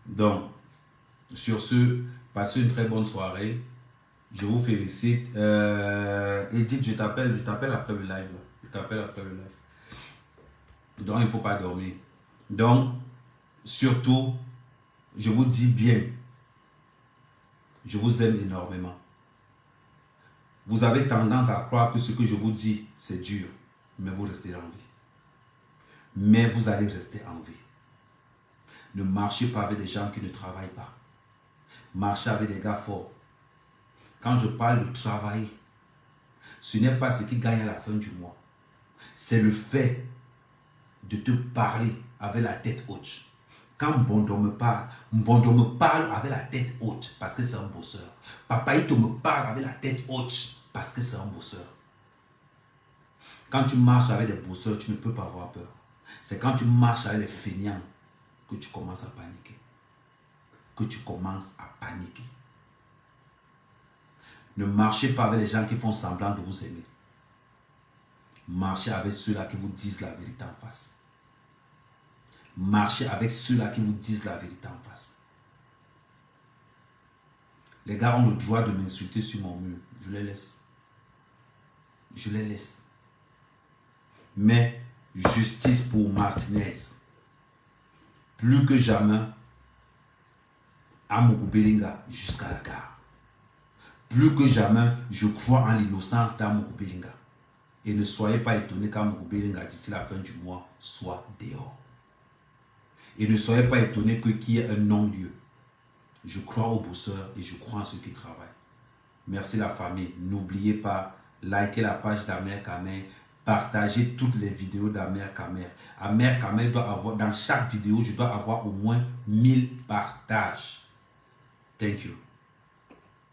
Donc, sur ce, passez une très bonne soirée. Je vous félicite. Edith, je t'appelle après le live. Je t'appelle après le live. Donc, il ne faut pas dormir. Donc, surtout, je vous dis bien, je vous aime énormément. Vous avez tendance à croire que ce que je vous dis, c'est dur, mais vous restez en vie. Mais vous allez rester en vie. Ne marchez pas avec des gens qui ne travaillent pas. Marchez avec des gars forts. Quand je parle de travailler, ce n'est pas ce qui gagne à la fin du mois. C'est le fait de te parler avec la tête haute. Quand Mbondo me parle avec la tête haute parce que c'est un bosseur. Papaïto me parle avec la tête haute parce que c'est un bosseur. Quand tu marches avec des bosseurs, tu ne peux pas avoir peur. C'est quand tu marches avec les feignants que tu commences à paniquer. Que tu commences à paniquer. Ne marchez pas avec les gens qui font semblant de vous aimer. Marchez avec ceux-là qui vous disent la vérité en face. Marchez avec ceux-là qui vous disent la vérité en face. Les gars ont le droit de m'insulter sur mon mur. Je les laisse. Je les laisse. Mais justice pour Martinez. Plus que jamais, à Moukoubelinga jusqu'à la gare. Plus que jamais, je crois en l'innocence d'Amoukoubelinga. Et ne soyez pas étonnés qu'Amoukoubelinga, d'ici la fin du mois, soit dehors. Et ne soyez pas étonnés qu'il y ait un non-lieu. Je crois aux bosseurs et je crois en ceux qui travaillent. Merci la famille. N'oubliez pas, likez la page d'Amer Kamer. Partagez toutes les vidéos d'Amer Kamer. Amer Kamer doit avoir, dans chaque vidéo, je dois avoir au moins 1000 partages. Thank you.